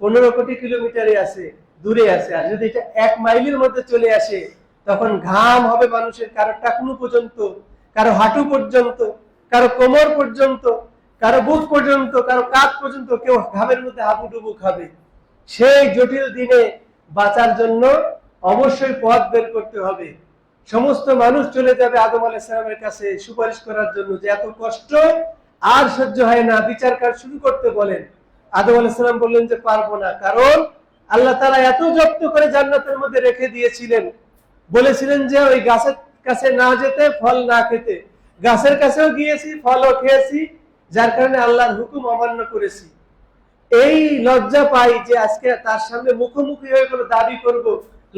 15 কোটি কিলোমিটারে আছে, দূরে আছে। আর যদি এটা 1 মাইলের মধ্যে চলে আসে, তখন ঘাম হবে মানুষের কারো টাকনু পর্যন্ত, কারো হাঁটু পর্যন্ত, কারো কোমর পর্যন্ত, কারো বুক পর্যন্ত, কারো কাঁধ পর্যন্ত, কেউ ঘামের মধ্যে হাবুডুবু খাবে। সেই জটিল দিনে বাঁচার জন্য অবশ্যই পথ বের করতে হবে। সমস্ত মানুষ চলে যাবে আদম আলাইহিস সালামের কাছে সুপারিশ করার জন্য, যে এত কষ্ট আর সহ্য হয় না, বিচার কাজ শুরু করতে বলেন। আদম আলাইহিস সালাম বললেন যে পারবো না, কারণ আল্লাহ তাআলা এত যত্ন করে জান্নাতের মধ্যে রেখে দিয়েছিলেন, বলেছিলেন যে ওই গাছের কাছে না যেতে, ফল না খেতে। গাছের কাছেও গিয়েছি, ফলও খেয়েছি, যার কারণে আল্লাহর হুকুম অমান্য করেছি। এই লজ্জা পাই যে আজকে তার সামনে মুখোমুখি হয়ে কোনো দাবি করব,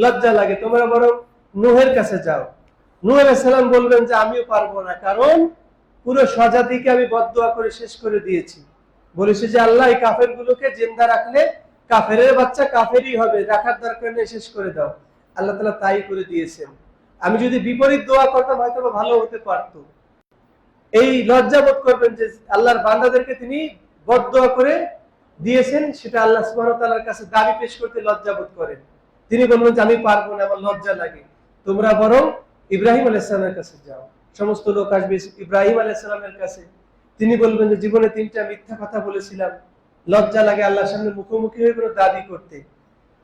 লজ্জা লাগে। তোমরা বরং নূহের কাছে যাও। নূহ আলাইহিস সালাম বলবেন যে আমিও পারবো না, কারণ পুরো স্বজাতিকে আমি বদদুয়া করে শেষ করে দিয়েছি। বলেছে যে আল্লাহ এই কাফের গুলোকে জিন্দা রাখলে কাফেরের বাচ্চা কাফেরই হবে, রাখার দরকার নেই, শেষ করে দাও। আল্লাহ তাআলা তাই করে দিয়েছেন। আমি যদি বিপরীত দোয়া করতাম হয়তো ভালো হতে পারতো। এই লজ্জাবোধ করবেন যে আল্লাহর বান্দাদেরকে তিনি বদদোয়া করে দিয়েছেন, সেটা আল্লাহ সুবহানাহু ওয়া তাআলার কাছে দাবি পেশ করতে লজ্জাবোধ করেন। তিনি বলবেন যে আমি পারবো না, আমার লজ্জা লাগে। তোমরা বরং ইব্রাহিম আলাইহিস সালামের কাছে যাও। সমস্ত লোক আসবে ইব্রাহিম আলাইহিস সালামের কাছে। তিনি বলবেন যে জীবনে 3টা মিথ্যা কথা বলেছিলাম, লজ্জা লাগে আল্লাহর সামনে মুখোমুখি হয়ে কোনো দাবি করতে।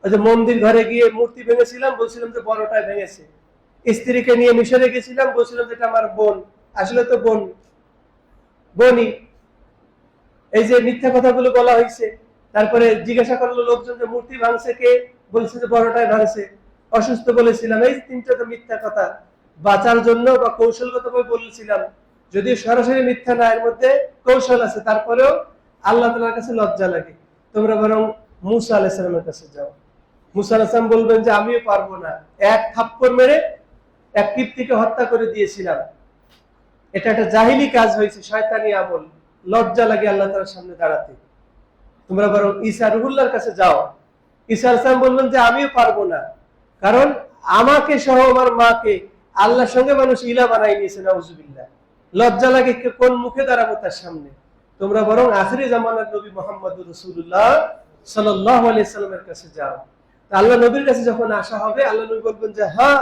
ওই যে মন্দির ঘরে গিয়ে মূর্তি ভেঙেছিলাম, বলছিলাম যে বড়টাই ভেঙেছে। স্ত্রীকে নিয়ে মিশরে গেছিলাম, বলছিলাম যে এটা আমার বোন, আসলে তো বোনই। এই যে মিথ্যা কথাগুলো বলা হয়েছে। তারপরে জিজ্ঞাসা করলো লোকজন যে মূর্তি ভাঙছে কে, বলছে যে বড়টাই ভাঙছে। অসুস্থ বলেছিলাম, এই 3টা তো মিথ্যা কথা। বাঁচার জন্য বা কৌশলগতভাবে বলেছিলাম, যদিও সরাসরি মিথ্যা না, এর মধ্যে কৌশল আছে, তারপরেও আল্লাহ তাআলার কাছে লজ্জা লাগে। তোমরা বরং মুসা আলাইহিস সালামের কাছে যাও। মুসা আলাইহিস সালাম বলবেন যে আমিও পারবো না, এক থাপ্পড় মেরে এক কিপ্তিকে হত্যা করে দিয়েছিলাম। এটা একটা জাহিলি কাজ হয়েছে, শয়তানি আমল, লজ্জা লাগে আল্লাহ তাআলার সামনে দাঁড়াতে। তোমরা বরং ঈসা রুহুল্লাহর কাছে যাও। ঈসা আলাইহিস সালাম বলবেন যে আমিও পারবো না, কারণ আমাকে সহ আমার মাকে আল্লাহর সঙ্গে মানুষ ইলা বানাই নিয়েছে, নাউজুবিল্লাহ। লজ্জা লাগে, কোন মুখে দাঁড়াবো তার সামনে। তোমরা বরং আখিরি জামানার নবী মুহাম্মদুর রাসূলুল্লাহ সাল্লাল্লাহু আলাইহি সাল্লামের কাছে যাও। আল্লাহ নবীর কাছে যখন আসা হবে, আল্লাহ নবী বলবেন যে হ্যাঁ,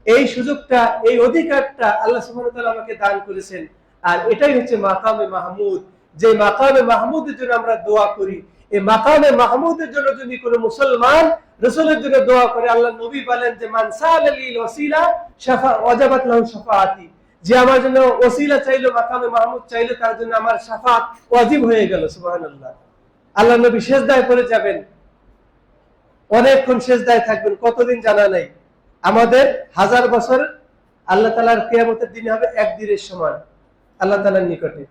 এই সুযোগটা, এই অধিকারটা আল্লাহ সুবহানাহু ওয়া তাআলা আমাকে দান করেছেন। আর এটাই হচ্ছে মাকামে মাহমুদ। যে মাকামে মাহমুদের জন্য আমরা দোয়া করি, এই মাকামে মাহমুদের জন্য যদি কোনো মুসলমান রাসূলের জন্য দোয়া করে, আল্লাহ নবী বলেন যে মান সালালিল ওয়াসিলা শাফা ওয়াজাবাত লাহু শাফাআতি। যে আমার জন্য ওসিলা চাইলো, মাকামে মাহমুদ চাইলো, তার জন্য আমার শাফাত ওয়াজিব হয়ে গেল। সুবহানাল্লাহ। আল্লাহ নবী সিজদায় পড়ে যাবেন, অনেকক্ষণ সিজদায় থাকবেন, কতদিন জানা নাই। আমাদের 1000 বছর আল্লাহ তাআলার কিয়ামতের দিনে হবে একদিনের সমান আল্লাহ তাআলার নিকটে।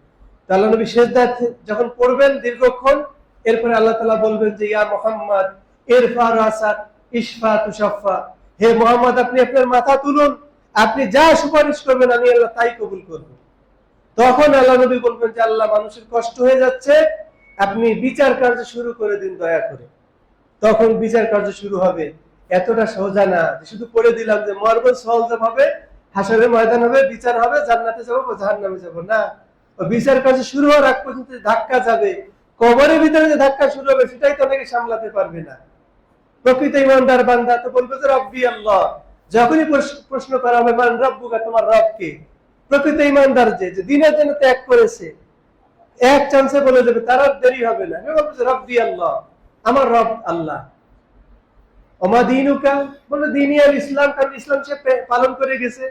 আল্লাহ নবী সিজদায় যখন পড়বেন দীর্ঘক্ষণ, এরপরে আল্লাহ তাআলা বলবেন যে ইয়া মুহাম্মদ ইরফা রাসাক ইশফা তুশাফা। হে মুহাম্মদ, আপনি আপনার মাথা তুলুন, আপনি যা সুপারিশ করবেন আমি আল্লাহ তাই কবুল করব। তখন আল্লাহ নবী বলবেন যে আল্লাহ, মানুষের কষ্ট হয়ে যাচ্ছে, আপনি বিচার কার্য শুরু করে দিন দয়া করে। তখন বিচার কার্য শুরু হবে। এতটা সোজা না যে শুধু করে দিলাম যে মরব, সওয়াল হবে, হাসরের ময়দান হবে, বিচার হবে, জান্নাতে যাব বা জাহান্নামে যাব না। বিচার কার্য শুরু হওয়ার আগ পর্যন্ত ধাক্কা যাবে, কবরের ভিতরে যে ধাক্কা শুরু হবে সেটাই তো অনেকে সামলাতে পারবে না। প্রকৃত ইমানদার বান্দা তো বলবে যে রব্বি আল্লাহ। যখনই প্রশ্ন করা হবে মান রব্বুকা, তোমার রব কে, প্রকৃত ইমানদার যে দিনের জন্য ত্যাগ করেছে, এক চান্সে বলে দেবে, তার আর দেরি হবে না। রব্বি আল্লাহ, আমার রব আল্লাহ। ওমা দীনুকা, বলে দীনই আল ইসলাম, কারণ ইসলাম সে পালন করে গেছে।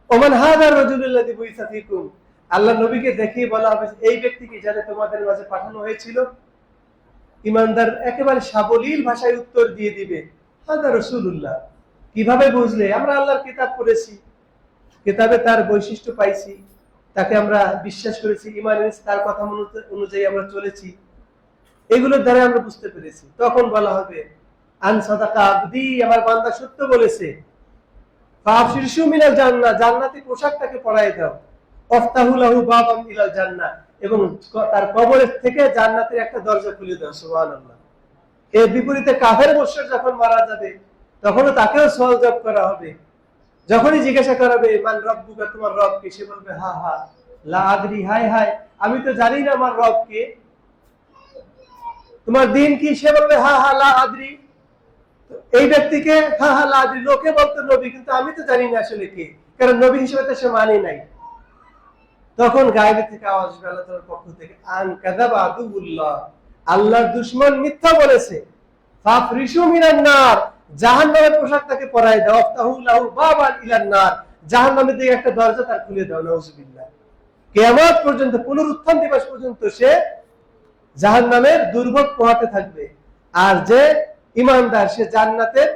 ওমান হাদার রাজুলুল্লাযী বুইসা ফীকুম, আল্লাহ নবীকে দেখিয়ে বলা হবে এই ব্যক্তিকে যারা তোমাদের মাঝে পাঠানো হয়েছিল। ইমানদার একেবারে সাবলীল ভাষায় উত্তর দিয়ে দিবে হাদা রাসূলুল্লাহ। কিভাবে বুঝলে? আমরা আল্লাহর কিতাব পড়েছি, কিতাবে তার বৈশিষ্ট্য পাইছি, তাকে আমরা বিশ্বাস করেছি, ঈমান এনেছি, তার কথা অনুযায়ী আমরা চলেছি, এগুলোর দ্বারা আমরা বুঝতে পেরেছি। তখন বলা হবে আন সাদাকা আবদি, আমার বান্দা সত্য বলেছে। ফাফশিরশু মিনাল জান্নাহ, জান্নাতি পোশাক তাকে পরায় দাও। ওয়াফতাহু লাহু বাবান ইলাল জান্নাহ, এবং তার কবরের থেকে জান্নাতের একটা দরজা খুলে দাও। সুবহানাল্লাহ। এর বিপরীতে কাফের মুশরিক যখন মারা যাবে, তখনও তাকেও সওয়াল জবাব করা হবে। যখনই জিজ্ঞাসা করা হবে মান রব্বুকা, তোমার রব কে, সে বলবে হা হা লা আদরি, হায় হায় আমি তো জানি না আমার রব কে। তোমার দিন কি, সে বলবে হা হা লা আদরি। এই ব্যক্তিকে হা হা লা আদরি লোকে বলতো নবী, কিন্তু আমি তো জানি না আসলে কে, কারণ নবী হিসেবে তো সে মানে নাই। তখন গায়েবে থেকে আওয়াজ আসবে আল্লাহ তাআলার পক্ষ থেকে আন কাযাবা আদুল্লাহ, আল্লাহর দুশমন মিথ্যা বলেছে। ফাফরিশু মিনান নার, জাহান্নামের পোশাক তাকে পরায় দাও। ওয়াফতাহু লাহু বাবান ইলান নার, জাহান্নামের দিকে একটা দরজা তার খুলে দাও। নাউজুবিল্লাহ। কিয়ামত পর্যন্ত, পুনরুত্থান দিবস পর্যন্ত সে জাহান্নামের দুর্ভোগ পোহাতে থাকবে। আর যে ইমানদার, সে জান্নাতের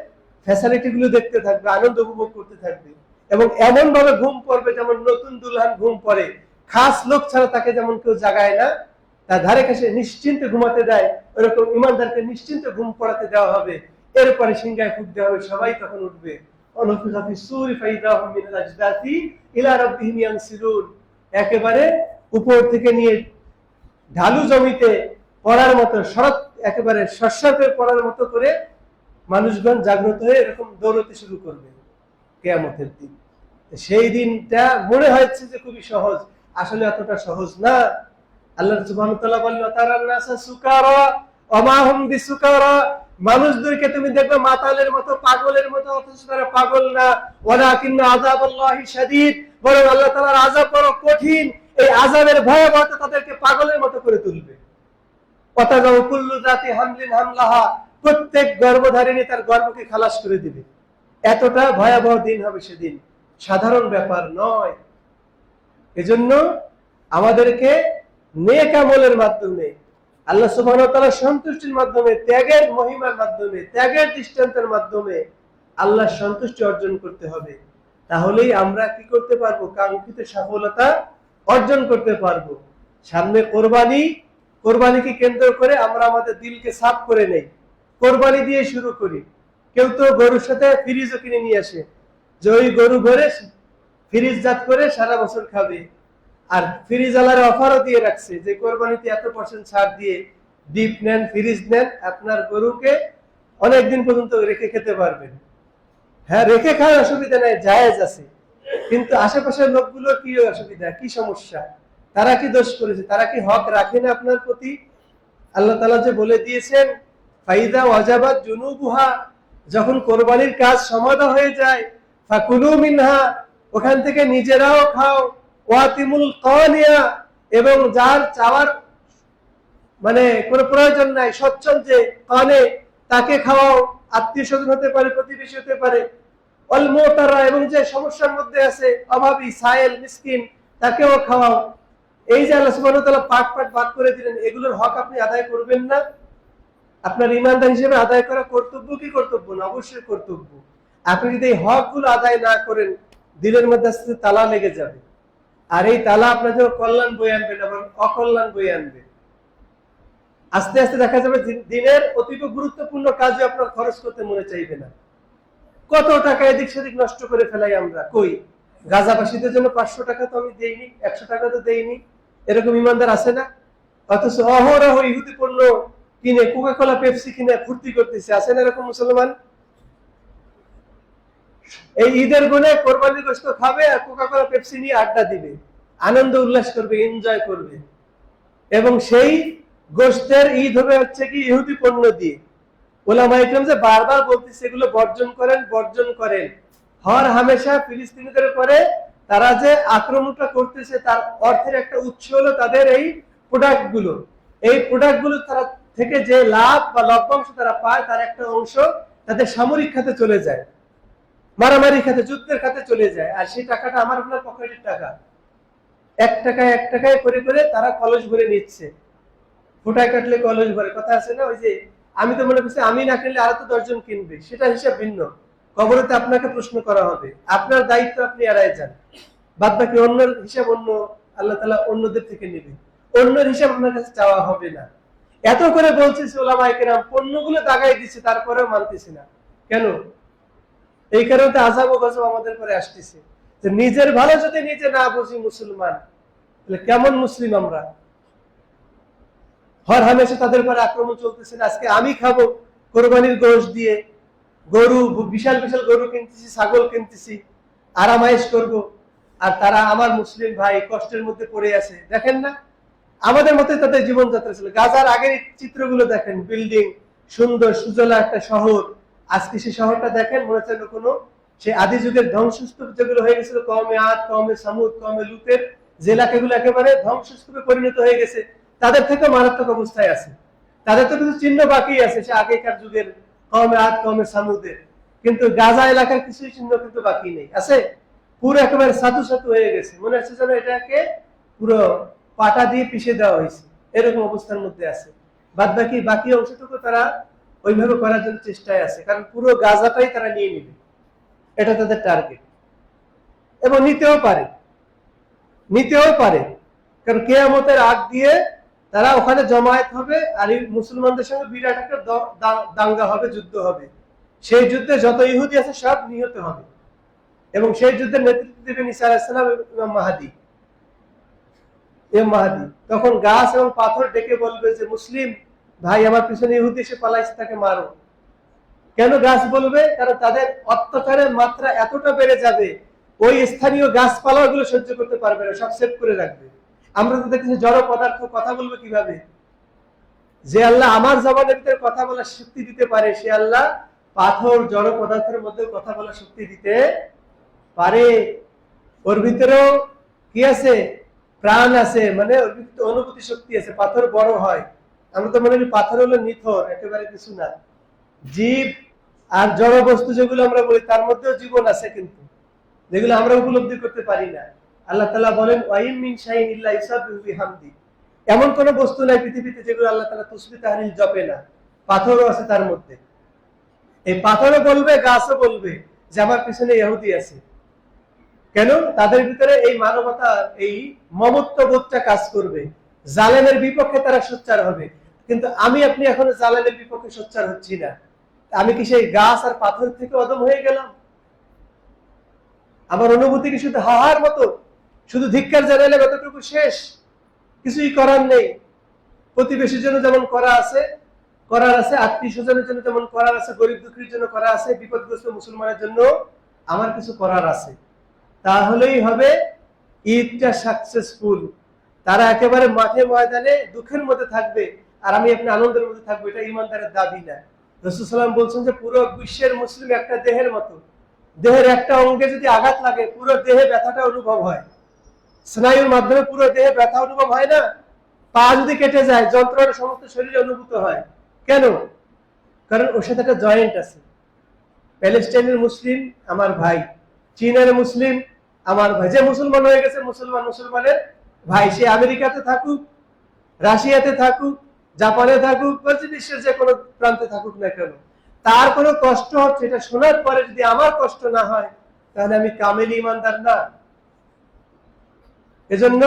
ফ্যাসিলিটি গুলো দেখতে থাকবে, আনন্দ উপভোগ করতে থাকবে, এবং এমন ভাবে ঘুম পড়বে যেমন নতুন দুলহান ঘুম পড়ে। খাস লোক ছাড়া তাকে যেমন কেউ জাগায় না, তার ধারে কাছে নিশ্চিন্তে ঘুমাতে দেয়, ওরকম ইমানদারকে নিশ্চিন্তে ঘুম পড়াতে দেওয়া হবে। এরপরে সিংহায় ফুঁক দেওয়া হবে, সবাই তখন উঠবে। অনুফিখা ফিস-সূরি ফাইযা হুম মিনাল আজদাসি ইলা রাব্বিহিম ইয়ানসিলুন, একেবারে উপর থেকে নিয়ে ঢালু জমিতে পড়ার মতো শরৎ একেবারে শস্যতে পড়ার মতো করে মানুষগণ জাগ্রত হয়ে এরকম দৌড়তে শুরু করবে কিয়ামতের দিন। সেই দিনটা মনে হচ্ছে যে খুবই সহজ, আসলে এতটা সহজ না। আল্লাহ সুবহানাহু ওয়া তাআলা বললেন তারান নাসা সুকারা ওয়া মা হুম বিসুকারা, মানুষদেরকে তুমি দেখবে মাতালের মতো পাগলের মতো, অথচ তারা পাগল না। ওয়ালাকিন্না আযাবাল্লাহি শাদীদ, বরং আল্লাহ তাআলার আযাব বড় কঠিন। এই আযাবের ভয়াবহতা তাদেরকে পাগলের মতো করে তুলবে। ওয়াতাযাউ কুল্লু যাতি হামলিন হামলাহা, প্রত্যেক গর্ভধারিণী তার গর্ভকে খালাস করে দিবে। এতটা ভয়াবহ দিন হবে সেদিন, সাধারণ ব্যাপার নয়। এজন্য আমাদেরকে নেক আমলের মাধ্যমে, আল্লাহ সুবহানাহু ওয়া তাআলার সন্তুষ্টির মাধ্যমে, ত্যাগের মহিমার মাধ্যমে, ত্যাগের দৃষ্টান্তের মাধ্যমে আল্লাহর সন্তুষ্টি অর্জন করতে হবে। তাহলেই আমরা কি করতে পারবো? কাঙ্ক্ষিত সফলতা অর্জন করতে পারবো। সামনে কোরবানি, কোরবানিকে কেন্দ্র করে আমরা আমাদের দিলকে সাফ করে নেই, কোরবানি দিয়ে শুরু করি। কেউ তো গরুর সাথে ফ্রিজও কিনে নিয়ে আসে, যে ওই গরু ভরে ফ্রিজ জাত করে সারা বছর খাবে। আর ফ্রিজ আলার অফারও দিয়ে রাখছে যে কোরবানিতে এত% ছাড় দিয়ে ডিপ নেন, ফ্রিজ নেন, আপনার গরুকে অনেকদিন পর্যন্ত রেখে খেতে পারবেন। হ্যাঁ, রেখে খাওয়ার অসুবিধা নাই, জায়েজ আছে। কিন্তু আশেপাশের লোকগুলো কি অসুবিধা, কি সমস্যা? তারা কি দোষ করেছে? তারা কি হক রাখে না আপনার প্রতি? আল্লাহ তাআলা যে বলে দিয়েছেন ফাইদা ওয়াজাবাত জুনুবুহা, যখন কোরবানির কাজ সমাধা হয়ে যায়, ফাকুলু মিনহা, ওখান থেকে নিজেরাও খাও, ওয়াতিমুল কানিয়া, এবং যার চাওয়ার মানে কোনো প্রয়োজন নাই, সচ্ছল যে কানে, তাকে খাওয়াও। আত্মীয় স্বজন হতে পারে, প্রতিবেশী হতে পারে। অল মুতারা, এবং যে সমস্যার মধ্যে আছে, অভাবী, সায়েল, মিসকিন, তাকেও খাওয়াও। এই যে আল্লাহ সুবহানাহু ওয়া তাআলা পার্ট পার্ট ভাগ করে দিলেন, এগুলোর হক আপনি আদায় করবেন না? আপনার ইমানদার হিসেবে আদায় করা কর্তব্য কি কর্তব্য না? অবশ্যই কর্তব্য। আপনি যদি এই হকগুলো আদায় না করেন, দিলের মধ্যে আস্তে আস্তে তালা লেগে যাবে। আর এই তালা আপনার জন্য কল্যাণ বয়ে আনবে না, বরং অকল্যাণ বয়ে আনবে। আস্তে আস্তে দেখা যাবে দিনের অতীব গুরুত্বপূর্ণ কাজে আপনার খরচ করতে মনে চাইবে না। কত টাকা এদিক সেদিক নষ্ট করে ফেলাই আমরা। কই, গাজাবাসীদের জন্য 500 টাকা তো আমি দেইনি, 100 টাকা তো দেইনি, এরকম ইমানদার আছে না? অথচ অহরহ ইহুদি পণ্য কিনে, কোকা-কোলা, পেপসি কিনে ফুর্তি করতেছে, আছে না এরকম মুসলমান? এই ঈদের গুণে কোরবানির গোশত খাবে আর কোকা-কোলা, পেপসি নিয়ে আড্ডা দিবে, আনন্দ উল্লাস করবে, এনজয় করবে। এবং সেই গোশতের ঈদ হবে হচ্ছে কি ইহুদি পণ্য দিয়ে। ওলামা ইকরাম যে বারবার বলতেছে এগুলো বর্জন করেন, বর্জন করেন। হর হামেশা ফিলিস্তিনিদের উপরে তারা যে আক্রমণটা করতেছে, তার অর্থের একটা উৎস হলো তাদের এই প্রোডাক্টগুলো। এই প্রোডাক্টগুলো তারা থেকে যে লাভ বা লভ্যাংশ তারা পায়, তার একটা অংশ তাদের সামরিক খাতে চলে যায়, মারামারি খাতে, যুদ্ধের খাতে চলে যায়। আর সেই টাকাটা আমার আপনার পকেটের টাকা। 1 টাকায় করে করে তারা কলস ভরে নিচ্ছে। ফোটায় কাটলে কলস ভরে, কথা আছে না? ওই যে আমি তো মনে করছি আমি না কিনলে আরো তো 10 জন কিনবে, সেটা হিসাব ভিন্ন। কবরেতে আপনাকে প্রশ্ন করা হবে, আপনার দায়িত্ব আপনি এড়ায় যান, বাদ বাকি অন্যের হিসাব অন্য আল্লাহ তাআলা অন্যদের থেকে নেবে। অন্যের হিসাব আপনার কাছে চাওয়া হবে না। এত করে বলতেছে ওলামায়ে কেরাম, পণ্যগুলো দাগাই দিচ্ছে, তারপরেও মানতেছে না কেন? এই কারণে আযাব ও গজব আমাদের পরে আসতেছে। যে নিজের ভালো যদি নিজে না বুঝি মুসলমান, তাহলে কেমন মুসলিম আমরা? হর হামেশা তাদের উপর আক্রমণ চলতেছে। আজকে আমি খাবো কোরবানির গোশত দিয়ে, গরু, বিশাল বিশাল গরু কিনতেছি, ছাগল কিনতেছি, আরামায়েশ করব, আর তারা আমার মুসলিম ভাই কষ্টের মধ্যে পড়ে আছে। দেখেন না, আমাদের মতোই তাদের জীবনযাত্রা ছিল। গাজার আগের চিত্রগুলো দেখেন, বিল্ডিং, সুন্দর সুজলা একটা শহর। আজকে সেই শহরটা দেখেন, মনে হচ্ছে কোনো সেই আদি যুগের ধ্বংসস্তূপ যেগুলো হয়ে গেছিল, কওমে আদ, কওমে সামুদ, কওমে লুতের, যে এলাকাগুলো একেবারে ধ্বংসস্তূপে পরিণত হয়ে গেছে, তাদের থেকে মারাত্মক অবস্থায় আছে। তাদের তো কিছু চিহ্ন বাকি আছে সে আগেকার যুগের কওমে আদ, কওমে সামুদের, কিন্তু গাজা এলাকার কিছু চিহ্ন কিন্তু বাকি নেই, আছে। পুরো একেবারে সাতু সাতু হয়ে গেছে, মনে হচ্ছে যেন এটাকে পুরো পাটা দিয়ে পিষে দেওয়া হয়েছে, এরকম অবস্থার মধ্যে আছে। বাদ বাকি অংশটুকু তারা ওইভাবে করার জন্য চেষ্টায় আছে, কারণ পুরো গাজাটাই তারা নিয়ে নিবে, এটা তাদের টার্গেট। এবং নিতেও পারে, কারণ কিয়ামতের আগ দিয়ে তারা ওখানে জমায়েত হবে, আর এই মুসলমানদের সঙ্গে বিরাট একটা দাঙ্গা হবে, যুদ্ধ হবে। সেই যুদ্ধে যত ইহুদি আছে সব নিহত হবে, এবং সেই যুদ্ধের নেতৃত্ব দেবেন ঈসা আলাইহিস সালাম এবং ইমাম মাহদী। এ মাহাদি। তখন গাছ এবং পাথর ডেকে বলবে যে মুসলিম ভাই আমার পিছনে ইহুদি এসে পালাইছে, তাকে মারো। কেন গাছ বলবে? কারণ তাদের অত্যাচারের মাত্রা এতটা বেড়ে যাবে, ওই স্থানীয় গাছপালা গুলো সহ্য করতে পারবে না, সব সেভ করে রাখবে। আমরা তো দেখছি জড় পদার্থ কথা বলবে কিভাবে? যে আল্লাহ আমার জবানের ভিতরে কথা বলার শক্তি দিতে পারে, সে আল্লাহ পাথর জড় পদার্থের মধ্যে কথা বলার শক্তি দিতে পারে। ওর ভিতরেও কি আছে? প্রাণ আছে, মানে ওর ভিতরে অনুভূতি শক্তি আছে। পাথর বড় হয়, আমরা তো মনে করি পাথর হলো নিথর, একেবারে কিছু না। জীব আর জড় বস্তু যেগুলো আমরা বলি তার মধ্যেও জীবন আছে, কিন্তু যেগুলো আমরা উপলব্ধি করতে পারি না। আল্লাহ তাআলা বলেন ওয়াইম মিন শাইইন ইল্লা ইউসাব্বিহু বিহামদি। এমন কোন বস্তু নাই পৃথিবীতে যেগুলো আল্লাহ তাআলা তাসবিহ তাহলিল জপে না। পাথরও আছে তার মধ্যে। এই পাথরও বলবে, গাছও বলবে যে আমার পিছনে ইহুদি আছে। কেন? তাদের ভিতরে এই মানবতা, এই মমত্ব বোধটা কাজ করবে। জালেমের বিপক্ষে তারা সোচ্চার হবে। কিন্তু আমি আপনি এখনো জালেমের বিপক্ষে সোচ্চার হচ্ছি না। আমি কি সেই গাছ আর পাথর থেকে অদম হয়ে গেলাম? আমার অনুভূতি কি শুধু হাহার মতো? শুধু ধিক্কার জানাইলে এতটুকু শেষ? কিছুই করার নেই। প্রতিবেশীর জন্য যেমন করার আছে, আত্মীয় স্বজনের জন্য যেমন করার আছে, গরিব দুঃখীর জন্য করা আছে, বিপদগ্রস্ত মুসলমানের জন্য আমার কিছু করার আছে। তাহলেই হবে ঈদটা সাকসেসফুল। তারা একেবারে মাঠে ময়দানে দুঃখের মধ্যে থাকবে, আর আমি আপনি আনন্দের মধ্যে থাকবো। এটা ইমানদারের দাবি না। রাসূল সাল্লাল্লাহু আলাইহি ওয়াসাল্লাম বলছেন যে পুরো বিশ্বের মুসলিম একটা দেহের মতো। দেহের একটা অঙ্গে যদি আঘাত লাগে পুরো দেহে ব্যথাটা অনুভব হয়। স্নায়ুর মাধ্যমে পুরো দেহে ব্যথা অনুভব হয় না? পা যদি কেটে যায় যন্ত্রণা সমস্ত শরীরে অনুভূত হয়। কেন? কারণ ওর সাথে একটা জয়েন্ট আছে। প্যালেস্টাইনের মুসলিম আমার ভাই, চীনের মুসলিম আমার ভাই। যে মুসলমান হয়ে গেছে মুসলমানের ভাই, সে আমেরিকাতে থাকুক, রাশিয়াতে থাকুক, জাপানে থাকুক, বিশ্বের যে কোনো প্রান্তে থাকুক না কেন, তার কোনো কষ্ট হচ্ছে, এটা শোনার পরে যদি আমার কষ্ট না হয় তাহলে আমি কামেল ইমানদার না। এজন্য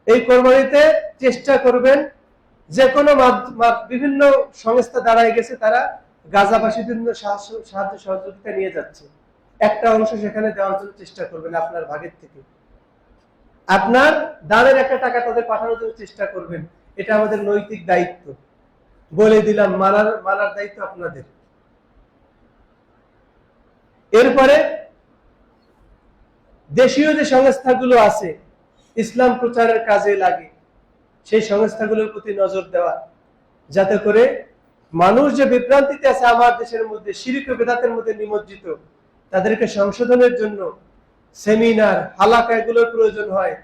এই কোরবানিতে চেষ্টা করবেন, যে কোনো বিভিন্ন সংস্থা দাঁড়ায় গেছে, তারা গাজাবাসীদের জন্য সাহায্য সহযোগিতা নিয়ে যাচ্ছে। একটা অংশ সেখানে দেওয়ার জন্য চেষ্টা করবেন আপনার ভাগের থেকে। আপনার দানের একটা টাকা তাদের পাঠানোর জন্য চেষ্টা করবেন। এটা আমাদের নৈতিক দায়িত্ব। বলে দিলাম, মানার দায়িত্ব আপনাদের। এরপরে দেশীয় যে সংস্থাগুলো আছে ইসলাম প্রচারের কাজে লাগে, সেই সংস্থাগুলোর প্রতি নজর দেওয়া, যাতে করে মানুষ যে বিভ্রান্তিতে আছে আমার দেশের মধ্যে, শিরক ও বিদআতের মধ্যে নিমজ্জিত, তাদেরকে সংশোধনের জন্য সেমিনার, হালাকা এগুলোর প্রয়োজন হয়।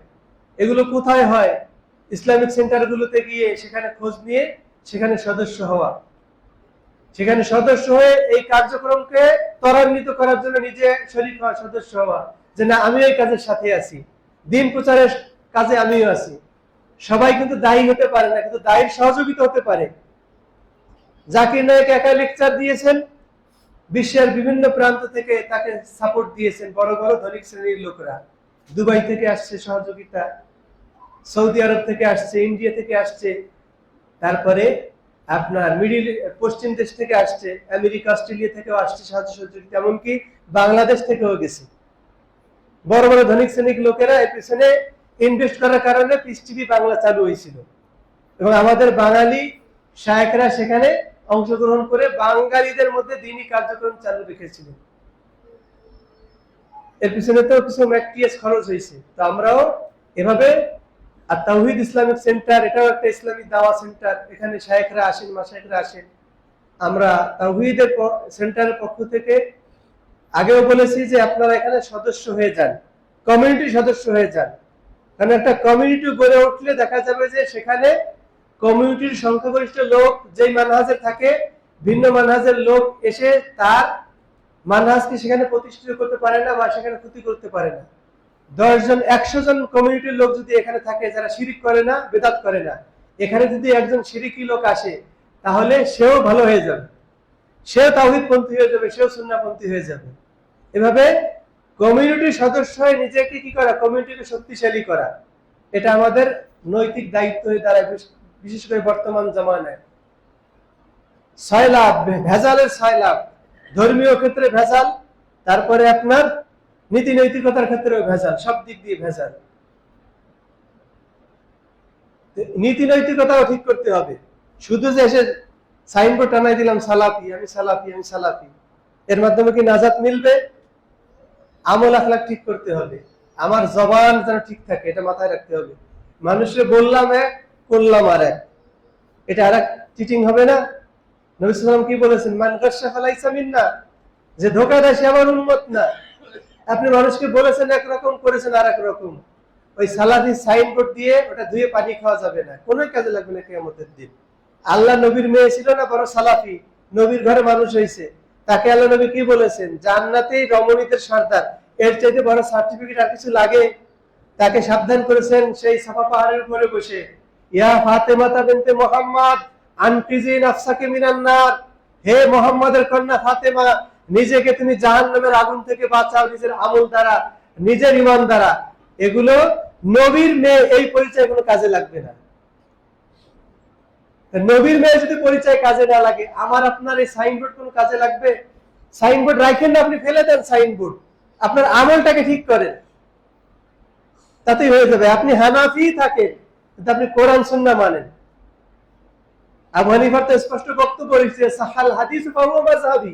এগুলো কোথায় হয়? ইসলামিক সেন্টারগুলোতে গিয়ে সেখানে খোঁজ নিয়ে সেখানে সদস্য হওয়া, সেখানে সদস্য হয়ে এই কার্যক্রমকে ত্বরান্বিত করার জন্য নিজে শরীক হওয়া, সদস্য হওয়া, যে না আমি এই কাজের সাথে আছি, দিন প্রচারের কাজে আমিও আছি। সবাই কিন্তু দায়ী হতে পারে না, কিন্তু দায়ীর সহযোগিতা হতে পারে। জাকির নায়েক একা লেকচার দিয়েছেন, বিশ্বের বিভিন্ন প্রান্ত থেকে তাকে সাপোর্ট দিয়েছেন বড় বড় ধনিক শ্রেণীর লোকরা। দুবাই থেকে আসছে সহযোগিতা, সৌদি আরব থেকে আসছে, ইন্ডিয়া থেকে আসছে, তারপরে আপনার পশ্চিম দেশ থেকে আসছে, আমেরিকা অস্ট্রেলিয়া থেকেও আসছে সাহায্য সহযোগিতা, এমনকি বাংলাদেশ থেকেও গেছে। বড় বড় ধনিক শ্রেণীর লোকেরা এর পিছনে ইনভেস্ট করার কারণে পিস টিভি বাংলা চালু হয়েছিল, এবং আমাদের বাঙালি শায়েখরা সেখানে অংশগ্রহণ করে বাঙালিদের মধ্যে দ্বীনি কার্যক্রম চালু রেখেছিলেন। এর পিছনে তো কিছু ম্যাট্রিয়াস খরচ হয়েছে। তো আমরাও এভাবে, আর তাওহীদ ইসলামিক সেন্টার, এটাও একটা ইসলামিক দাওয়া সেন্টার, এখানে শায়েখরা আসেন, মাশায়েখরা আসেন। আমরা তাওহীদের সেন্টারের পক্ষ থেকে আগেও বলেছি যে আপনারা এখানে সদস্য হয়ে যান, কমিউনিটির সদস্য হয়ে যান। কারণ একটা কমিউনিটি গড়ে উঠলে দেখা যাবে যে সেখানে কমিউনিটির সংখ্যাগরিষ্ঠ লোক যেই মানহাজে থাকে, ভিন্ন মানহাজের লোক এসে তার মানহাজকে সেখানে প্রতিষ্ঠিত করতে পারে না বা সেখানে ক্ষতি করতে পারে না। 10 জন 100 জন কমিউনিটির লোক যদি এখানে থাকে যারা শিরিক করে না, বেদাত করে না, এখানে যদি একজন শিরিকি লোক আসে তাহলে সেও ভালো হয়ে যাবে, সেও তাওহীদপন্থী হয়ে যাবে, সেও সুন্নাহপন্থী হয়ে যাবে। এভাবে কমিউনিটির সদস্য হয়ে নিজেকে কি করা, কমিউনিটিকে শক্তিশালী করা, এটা আমাদের নৈতিক দায়িত্ব হয়ে দাঁড়ায়, বিশেষ করে বর্তমান জামানায়। সয়লাভ, ভেজালের সয়লাভ, ধর্মীয় ক্ষেত্রে ভেজাল, তারপরে আপনার নীতি নৈতিকতার ক্ষেত্রেও ভেজাল, সব দিক দিয়ে ভেজাল। নীতি নৈতিকতাও ঠিক করতে হবে। শুধু যে এসে সাইনবোর্ড টানাই দিলাম সালাফি, আমি সালাফি, আমি সালাফি, এর মাধ্যমে কি নাজাত মিলবে? আমল আখলাক ঠিক করতে হবে, আমার জবান যেন ঠিক থাকে, এটা মাথায় রাখতে হবে। মানুষকে বললাম এক, করলাম আর এক, এটা আর এক চিটিং হবে না? নবী সাল্লাল্লাহু আলাইহি ওয়াসাল্লাম কি বলেছেন? মান গাশশা ফালাইসা মিন্না, যে ধোঁকা দেয় সে আমার উম্মত না। আপনি মানুষকে বলেছেন একরকম, করেছেন আর এক রকম। ওই সালাফি সাইনবোর্ড দিয়ে ওটা ধুয়ে পানি খাওয়া যাবে না, কোনো কাজে লাগবে না কিয়ামতের দিন। আল্লাহ নবীর মেয়ে ছিল না বড় সালাফি, নবীর ঘরে মানুষ হয়েছে, তাকে আল্লাহ নবী কি বলেছেন? জান্নাতেই রমণীদের সর্দার, এর চাইতে বড় সার্টিফিকেট আর কিছু লাগে? তাকে সাবধান করেছেন সেই সাফা পাহাড়ের উপরে বসে, ইয়া ফাতেমাতা বিনতে মুহাম্মদ আনকিজি নাফসাকে মিনান নার, হে মুহাম্মদের কন্যা ফাতেমা, নিজেকে তুমি জাহান্নামের আগুন থেকে বাঁচাও নিজের আমল দ্বারা, নিজের ঈমান দ্বারা। এগুলো নবীর মেয়ে, এই পরিচয় কোনো কাজে লাগবে না। নবীর মেয়ে যদি পরিচয় কাজে না লাগে, আমার আপনার এই সাইনবোর্ড কোন কাজে লাগবে? সাইনবোর্ড রাখেন না, আপনি ফেলে দেন সাইনবোর্ড, আপনার আমলটাকে ঠিক করেন, তাতেই হয়ে যাবে। আপনি হানাফি থাকেন কিন্তু আপনি কোরআন সুন্নাহ মানেন। আবু হানিফার তো স্পষ্ট বক্তব্য রয়েছে, সাহাল হাদিস ফাহুয়া মাযহাবি।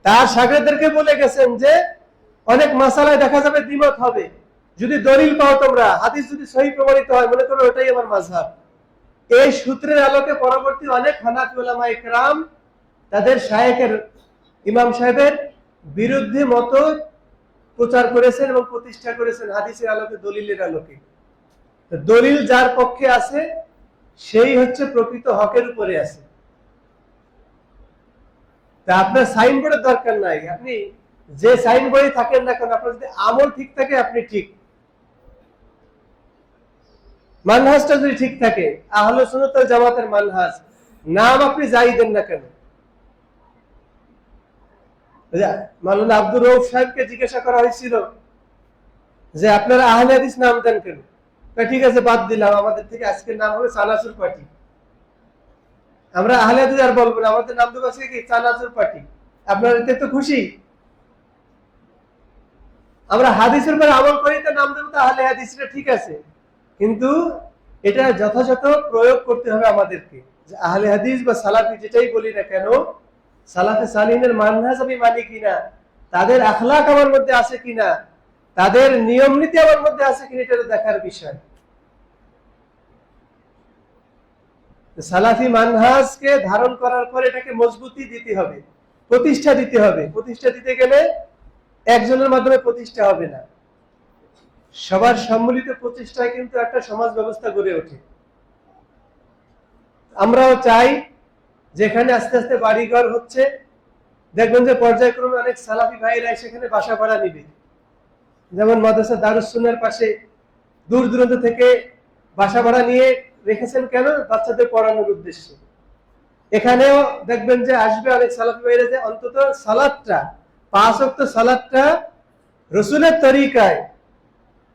তার শাগিরদেরকে বলে গেছেন যে অনেক মাসালায় দেখা যাবে দ্বিমত হবে, যদি দলিল পাও তোমরা, হাদিস যদি সহিহ প্রমাণিত হয়, মনে করো ওটাই আমার মাযহাব। এই সূত্রের আলোকে পরবর্তী অনেক হানাফি উলামায়ে কেরাম তাদের শায়েখের, ইমাম সাহেবের বিরুদ্ধে মত প্রচার করেছেন এবং প্রতিষ্ঠা করেছেন হাদিসের আলোকে, দলিলের আলোকে। দলিল যার পক্ষে আছে সেই হচ্ছে প্রকৃত হকের উপরে আছে। তা আপনার সাইনবোর্ডের দরকার নাই, আপনি যে সাইনবোর্ডে থাকেন না কেন, আপনার যদি আমল ঠিক থাকে আপনি ঠিক, মানহাজটা যদি ঠিক থাকে, আহলে সুন্নাত ওয়াল জামাতের মানহাজ, নাম আপনি যাই দেন না কেন। মাওলানা আব্দুর রউফ সাহেবকে জিজ্ঞাসা করা হয়েছিল যে আপনারা আহলে হাদিস নাম দেন কেন? ঠিক আছে বাদ দিলাম, আমাদের থেকে আজকের নাম হবে চানাচুর পার্টি, আমরা আহলে হাদিস আর বলবো না, আমাদের নাম দেবো আজকে কি চানাচুর পার্টি। আপনারা এতে তো খুশি? আমরা হাদিসের উপর আমল করি তো নাম দেবো তো আহলে হাদিস, এটা ঠিক আছে, কিন্তু এটা যথাযথ প্রয়োগ করতে হবে আমাদেরকে। যে আহলে হাদিস বা সালাফি যেটাই বলি না কেন, সালাফে সালিহিনের মানহাজ আমি মানি কিনা, তাদের আখলাক আমার মধ্যে আছে কিনা, তাদের নিয়ম নীতি আমার মধ্যে আছে কিনা, এটা দেখার বিষয়। সালাফি মানহাজকে ধারণ করার পর এটাকে মজবুতি দিতে হবে, প্রতিষ্ঠা দিতে হবে। প্রতিষ্ঠা দিতে গেলে একজনের মাধ্যমে প্রতিষ্ঠা হবে না, সবার সম্মিলিত প্রচেষ্টায় কিন্তু একটা সমাজ ব্যবস্থা গড়ে ওঠে। আমরাও চাই যেখানে আস্তে আস্তে বাড়িঘর হচ্ছে, দেখবেন যে পর্যায়ক্রমে অনেক সালাফি ভাইরা সেখানে বাসা ভাড়া নিবে। যেমন মাদ্রাসা দারুস সুন্নাহর পাশে দূর দূরান্ত থেকে বাসা ভাড়া নিয়ে রেখেছেন কেন? বাচ্চাদের পড়ানোর উদ্দেশ্যে। এখানেও দেখবেন যে আসবে অনেক সালাফি ভাইরা, যে অন্তত সালাতটা, 5 ওয়াক্ত সালাতটা রাসূলের তরিকায়,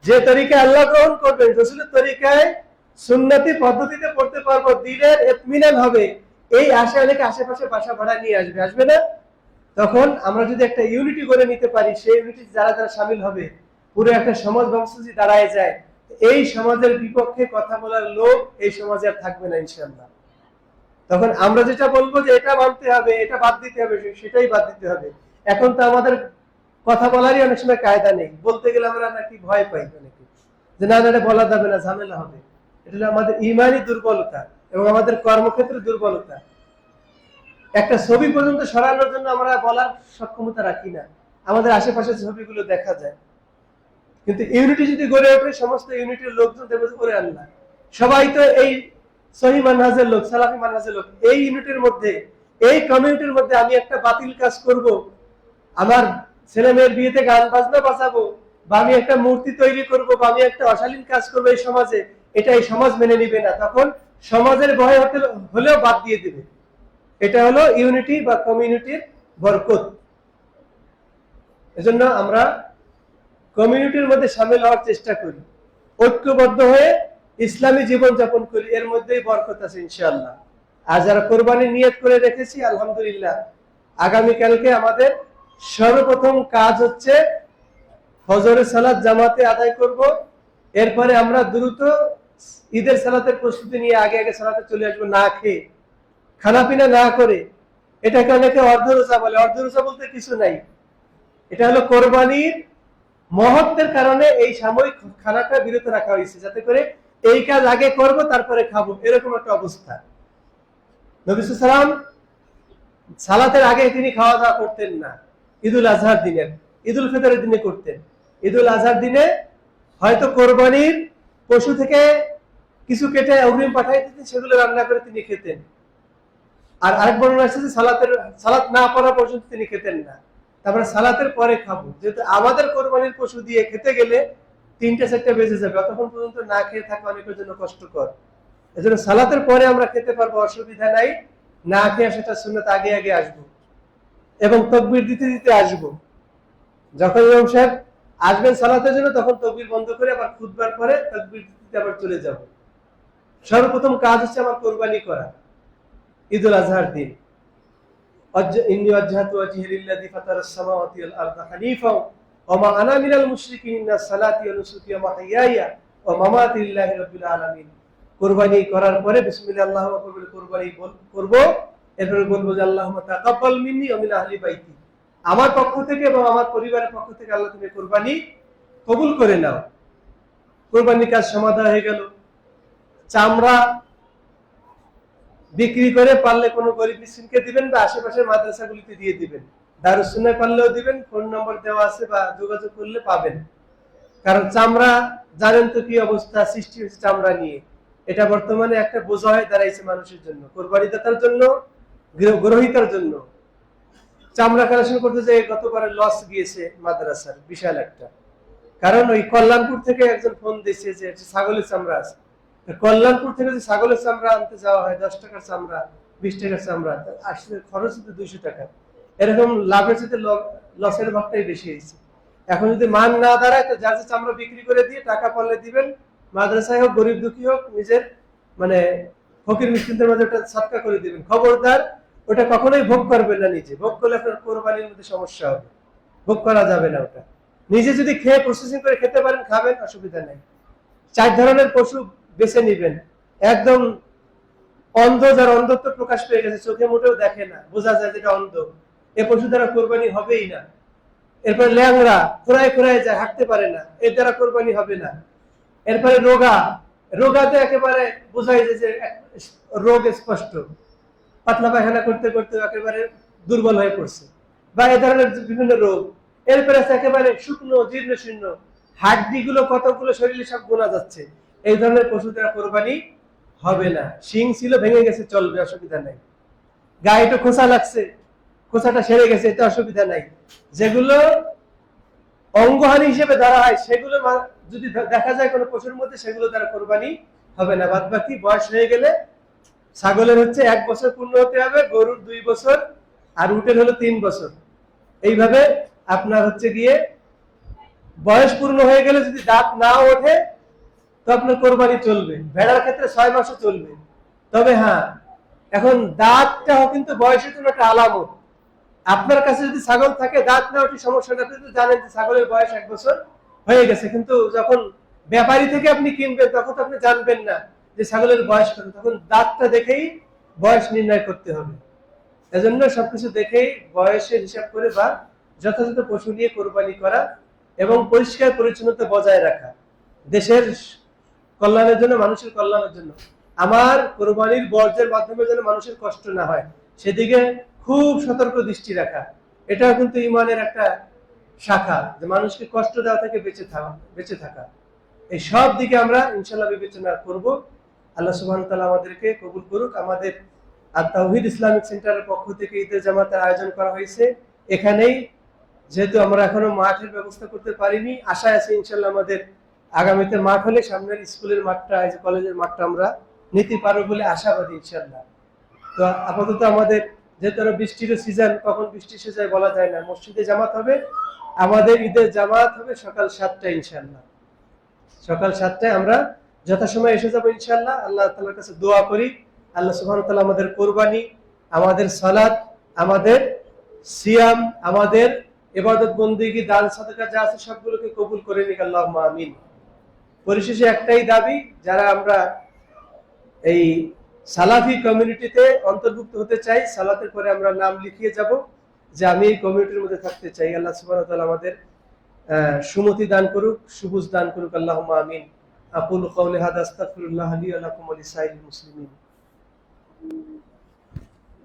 যে তরিকায় আল্লাহ গ্রহণ করবেন, রাসূলের তরিকায় সুন্নতি পদ্ধতিতে পড়তে পারবো, দিনের ইতমিনান হবে, এই আশা অনেকে আশেপাশে বাসা ভাড়া নিয়ে আসবে, আসবে না? তখন আমরা যদি একটা ইউনিটি করে নিতে পারি, সেই ইউনিটি যারা যারা শামিল হবে, পুরো একটা সমাজ ব্যবস্থা যদি দাঁড়ায় যায়, এই সমাজের বিপক্ষে কথা বলার লোক এই সমাজে আর থাকবে না ইনশাআল্লাহ। তখন আমরা যেটা বলবো যে এটা মানতে হবে, এটা বাদ দিতে হবে, সেটাই বাদ দিতে হবে। এখন তো আমাদের কথা বলারই অনেক সময় কায়দা নেই, বলতে গেলে আমরা নাকি ভয় পাই অনেকে, যে না এটা বলা যাবে না, ঝামেলা হবে। এটা হলো আমাদের ইমানি দুর্বলতা এবং আমাদের কর্মক্ষেত্রে দুর্বলতা। একটা ছবি পর্যন্ত সরানোর জন্য আমরা বলার সক্ষমতা রাখি না, আমাদের আশেপাশের ছবিগুলো দেখা যায়। কিন্তু ইউনিটি যদি গড়ে ওঠে, সমস্ত ইউনিটির লোকজন দেবে করে আল্লাহ, সবাই তো এই সহিহ মানহাজের লোক, সালাফি মানহাজের লোক। এই ইউনিটির মধ্যে, এই কমিউনিটির মধ্যে আমি একটা বাতিল কাজ করব, আমার ছেলে মেয়ের বিয়েতে গান বাজনা বাজাবো, বা আমি একটা মূর্তি তৈরি করব, বা আমি একটা অশালীন কাজ করবো এই সমাজে, এটা এই সমাজ মেনে নিবে না। তখন সমাজের ভয় হলেও বাদ দিয়ে দিবে। এটা হলো ইউনিটি বা কমিউনিটির বরকত। এজন্য আমরা কমিউনিটির মধ্যে শামিল হওয়ার চেষ্টা করি, ঐক্যবদ্ধ হয়ে ইসলামী জীবন যাপন করি, এর মধ্যেই বরকত আছে ইনশাআল্লাহ। আর যারা কোরবানির নিয়ত করে রেখেছি, আলহামদুলিল্লাহ, আগামীকালকে আমাদের সর্বপ্রথম কাজ হচ্ছে ফজরের সালাত জামাতে আদায় করব, এরপরে আমরা দ্রুত ঈদের সালাতের প্রস্তুতি নিয়ে আগে আগে সালাতে চলে আসবো না খেয়ে, খানা পিনা না করে। এটাকে অনেকে অর্ধ রোজা বলে। অর্ধ রোজা বলতে কিছু নাই, এটা হলো কোরবানির মহত্বের কারণে এই সাময়িক খানাটা বিরত রাখা হয়েছে, যাতে করে এই কাজ আগে করব তারপরে খাবো, এরকম একটা অবস্থা। নবী সাল্লাল্লাহু আলাইহি ওয়াসাল্লাম সালাতের আগে তিনি খাওয়া দাওয়া করতেন না। ঈদুল আজহার দিনে, ঈদুল ফিতরের দিনে করতেন। ঈদুল আজহার দিনে হয়তো কোরবানির পশু থেকে কিছু কেটে অগ্রিম পাঠাই দিতেন, সেগুলো রান্না করে তিনি খেতেন। আর আরেক বর্ণনা আছে যে সালাত না পড়া পর্যন্ত তিনি খেতেন না, তারপরে সালাতের পরে খাবো। যেহেতু আমাদের কোরবানির পশু দিয়ে খেতে গেলে 3টা-4টা বেজে যাবে, ততক্ষণ পর্যন্ত না খেয়ে থাকা অনেকের জন্য কষ্টকর। এজন্য সালাতের পরে আমরা খেতে পারবো, অসুবিধা নাই। না খেয়ে সেটা সুন্নাত আগে আগে আসবো এবং তাকবীর দিতে দিতে আসবো। যখন ইমাম সাহেব আসবেন সালাতের জন্য, তখন তাকবীর বন্ধ করে আবার খুতবার পরে তাকবীর দিতে আবার চলে যাব। সর্বপ্রথম কাজ হচ্ছে আমার কোরবানি করা ঈদুল আজহার দিন। ইন্নী ওয়াজহাতু ওয়াজহি লিল্লাযী ফাতারাস সামাওয়াতি ওয়াল আরদা হানিফা ওয়া মা আনা মিনাল মুশরিকিন, ইন্না সালাতি ওয়া নুসুকি ওয়া মাহইয়ায়া ওয়া মামাতি লিল্লাহি রাব্বিল আলামিন। কোরবানি করার পরে বিসমিল্লাহ আল্লাহু আকবার বলে কোরবানি করব। এরপরে বলবো যে আল্লাহুম্মা তাকাব্বাল মিন্নি ওয়া মিন আহলি বাইতি, আমার পক্ষ থেকে এবং আমার পরিবারের পক্ষ থেকে আল্লাহ তুমি কোরবানি কবুল করে নাও। কোরবানির কাজ সমাধা হয়ে গেল। চামড়া বিক্রি করে পারলে কোনো গরিব মিসকিনকে দিবেন বা আশেপাশের মাদ্রাসাগুলিতে দিয়ে দিবেন। দারুস সুন্নাহ পারলেও দিবেন, ফোন নম্বর দেওয়া আছে বা যোগাযোগ করলে পাবেন। কারণ চামড়া জানেন তো কি অবস্থা সৃষ্টি হয়েছে চামড়া নিয়ে। এটা বর্তমানে একটা বোঝা হয়ে দাঁড়াইছে মানুষের জন্য, কোরবানিদাতার জন্য, গ্রহীতার জন্য। চামড়া কালেকশন করতে যে গতবারে লস গিয়েছে মাদ্রাসার বিশাল একটা। কারণ ওই কল্যাণপুর থেকে একজন ফোন দিয়েছে যে ছাগলের চামড়া আছে। কল্যাণপুর থেকে যে ছাগলের চামড়া আনতে যাওয়া হয় 10 টাকার চামড়া, 20 টাকার চামড়া, আসলে খরচ হচ্ছে 200 টাকা। এরকম লাভের সাথে লসের ভাগটাই বেশি হয়েছে। এখন যদি মান না দাঁড়ায়, তো যার যে চামড়া বিক্রি করে দিয়ে টাকা পারলে দিবেন, মাদ্রাসায় হোক, গরিব দুঃখী হোক, নিজের মানে ফকির মিসকিনদের মাঝে ওটা সাদকা করে দিবেন। খবরদার ওটা কখনোই ভোগ করবেন না নিজে। ভোগ করলে আপনার কোরবানির মধ্যে সমস্যা হবে, ভোগ করা যাবে না ওটা। নিজে যদি খেয়ে প্রসেসিং করে খেতে পারেন খাবেন, অসুবিধা নেই। 4 ধরনের পশু বেছে নিবেন। একদম অন্ধ, যার অন্ধত্ব প্রকাশ পেয়ে গেছে, চোখে মোটেও দেখে না, বোঝা যায় যেটা অন্ধ, এ পশু দ্বারা কোরবানি হবেই না। এরপরে ল্যাংড়া, খোঁড়ায় খোঁড়ায় যায়, হাঁটতে পারে না, এর দ্বারা কোরবানি হবে না। এরপরে রোগাতে একেবারে বোঝাই যায় যে রোগ স্পষ্ট, পাতলা পায়খানা করতে করতে একেবারে দুর্বল হয়ে পড়ছে, বা এ ধরনের বিভিন্ন রোগ। এরপরে আছে একেবারে শুকনো, জীর্ণ শীর্ণ, হাড্ডি গুলো কতগুলো শরীরে সব গোনা যাচ্ছে। এই ধরনের পশু দ্বারা কোরবানি হবে না। শিং ছিল, ভেঙে গেছে, চলবে, অসুবিধা নাই। গায়ে একটু খোঁচা লাগছে, খোঁচাটা সেরে গেছে, এতে অসুবিধা নাই। যেগুলো অঙ্গহানি হিসেবে ধরা হয়, সেগুলো যদি দেখা যায় কোনো পশুর মধ্যে, সেগুলো দ্বারা কোরবানি হবে না। বাদ বাকি বয়স হয়ে গেলে, ছাগলের হচ্ছে 1 বছর পূর্ণ হতে হবে, গরুর 2 বছর, আর উটের হলো 3 বছর। এইভাবে আপনার হচ্ছে গিয়ে বয়স পূর্ণ হয়ে গেলে যদি দাঁত না ওঠে, তো আপনার কোরবানি চলবে। ভেড়ার ক্ষেত্রে 6 মাসও চলবে। তবে হ্যাঁ, এখন দাঁতটাও কিন্তু বয়সের জন্য একটা আলামত। আপনার কাছে যদি ছাগল থাকে, দাঁত না ওঠে, সমস্যা না। আপনি তো জানেন যে ছাগলের বয়স 1 বছর হয়ে গেছে, কিন্তু যখন ব্যাপারী থেকে আপনি কিনবেন, তখন তো আপনি জানবেন না যে ছাগলের বয়স কত। তখন দাঁতটা দেখেই বয়স নির্ণয় করতে হবে। এজন্য সবকিছু দেখেই বয়সের হিসাব করে বা যথাযথ পশু নিয়ে কোরবানি করা এবং পরিষ্কার পরিচ্ছন্নতা বজায় রাখা, দেশের কল্যাণের জন্য, মানুষের কল্যাণের জন্য। আমার কোরবানির বর্জ্যের মাধ্যমে যেন মানুষের কষ্ট না হয়, সেদিকে খুব সতর্ক দৃষ্টি রাখা। এটাও কিন্তু ইমানের একটা শাখা, যে মানুষকে কষ্ট দেওয়া থেকে বেঁচে থাকা। এই সব দিকে আমরা ইনশাআল্লাহ বিবেচনা করব। আল্লাহ সুবহানাহু ওয়া তাআলা আমাদেরকে কবুল করুক। আমাদের আত-তাওহীদ ইসলামিক সেন্টারের পক্ষ থেকে ঈদের জামাতের আয়োজন করা হয়েছে এখানেই। যেহেতু আমরা এখনো মাঠের ব্যবস্থা করতে পারিনি, আশা আছে ইনশাআল্লাহ আমাদের আগামীতে মাঠ হলে, সামনের স্কুলের মাঠটা, এই যে কলেজের মাঠটা আমরা নিতে পারবো বলে আশাবাদী ইনশাআল্লাহ। তো আপাতত আমাদের যেহেতু বৃষ্টির সিজন, কখন বৃষ্টি এসে যায় বলা যায় না, মসজিদে জামাত হবে। আমাদের ঈদের জামাত হবে সকাল 7টায় ইনশাআল্লাহ। সকাল 7টায় আমরা যথাসময়ে এসে যাবো ইনশাআল্লাহ। আল্লাহ তাআলার কাছে দোয়া করি, আল্লাহ সুবহানাহু ওয়া তাআলা আমাদের কোরবানি, আমাদের সালাত, আমাদের সিয়াম, আমাদের ইবাদত বন্দেগী, দান সাদাকা যা আছে সবগুলোকে কবুল করে নিক। আল্লাহুম্মা আমিন। পরিশেষে একটাই দাবি, যারা আমরা এই সালাফি কমিউনিটিতে অন্তর্ভুক্ত হতে চাই, সালাতের পরে আমরা নাম লিখিয়ে যাব যে আমি এই কমিউনিটির মধ্যে থাকতে চাই। আল্লাহ সুবহানাহু ওয়া তাআলা আমাদের সুমতি দান করুক, সুবুজ দান করুক। আল্লাহুম্মা আমিন। আকুলু কাওলি হাযা আস্তাগফিরুল্লাহ লি ওয়া লাকুম ওয়া লিসাইরিল মুসলিমিন।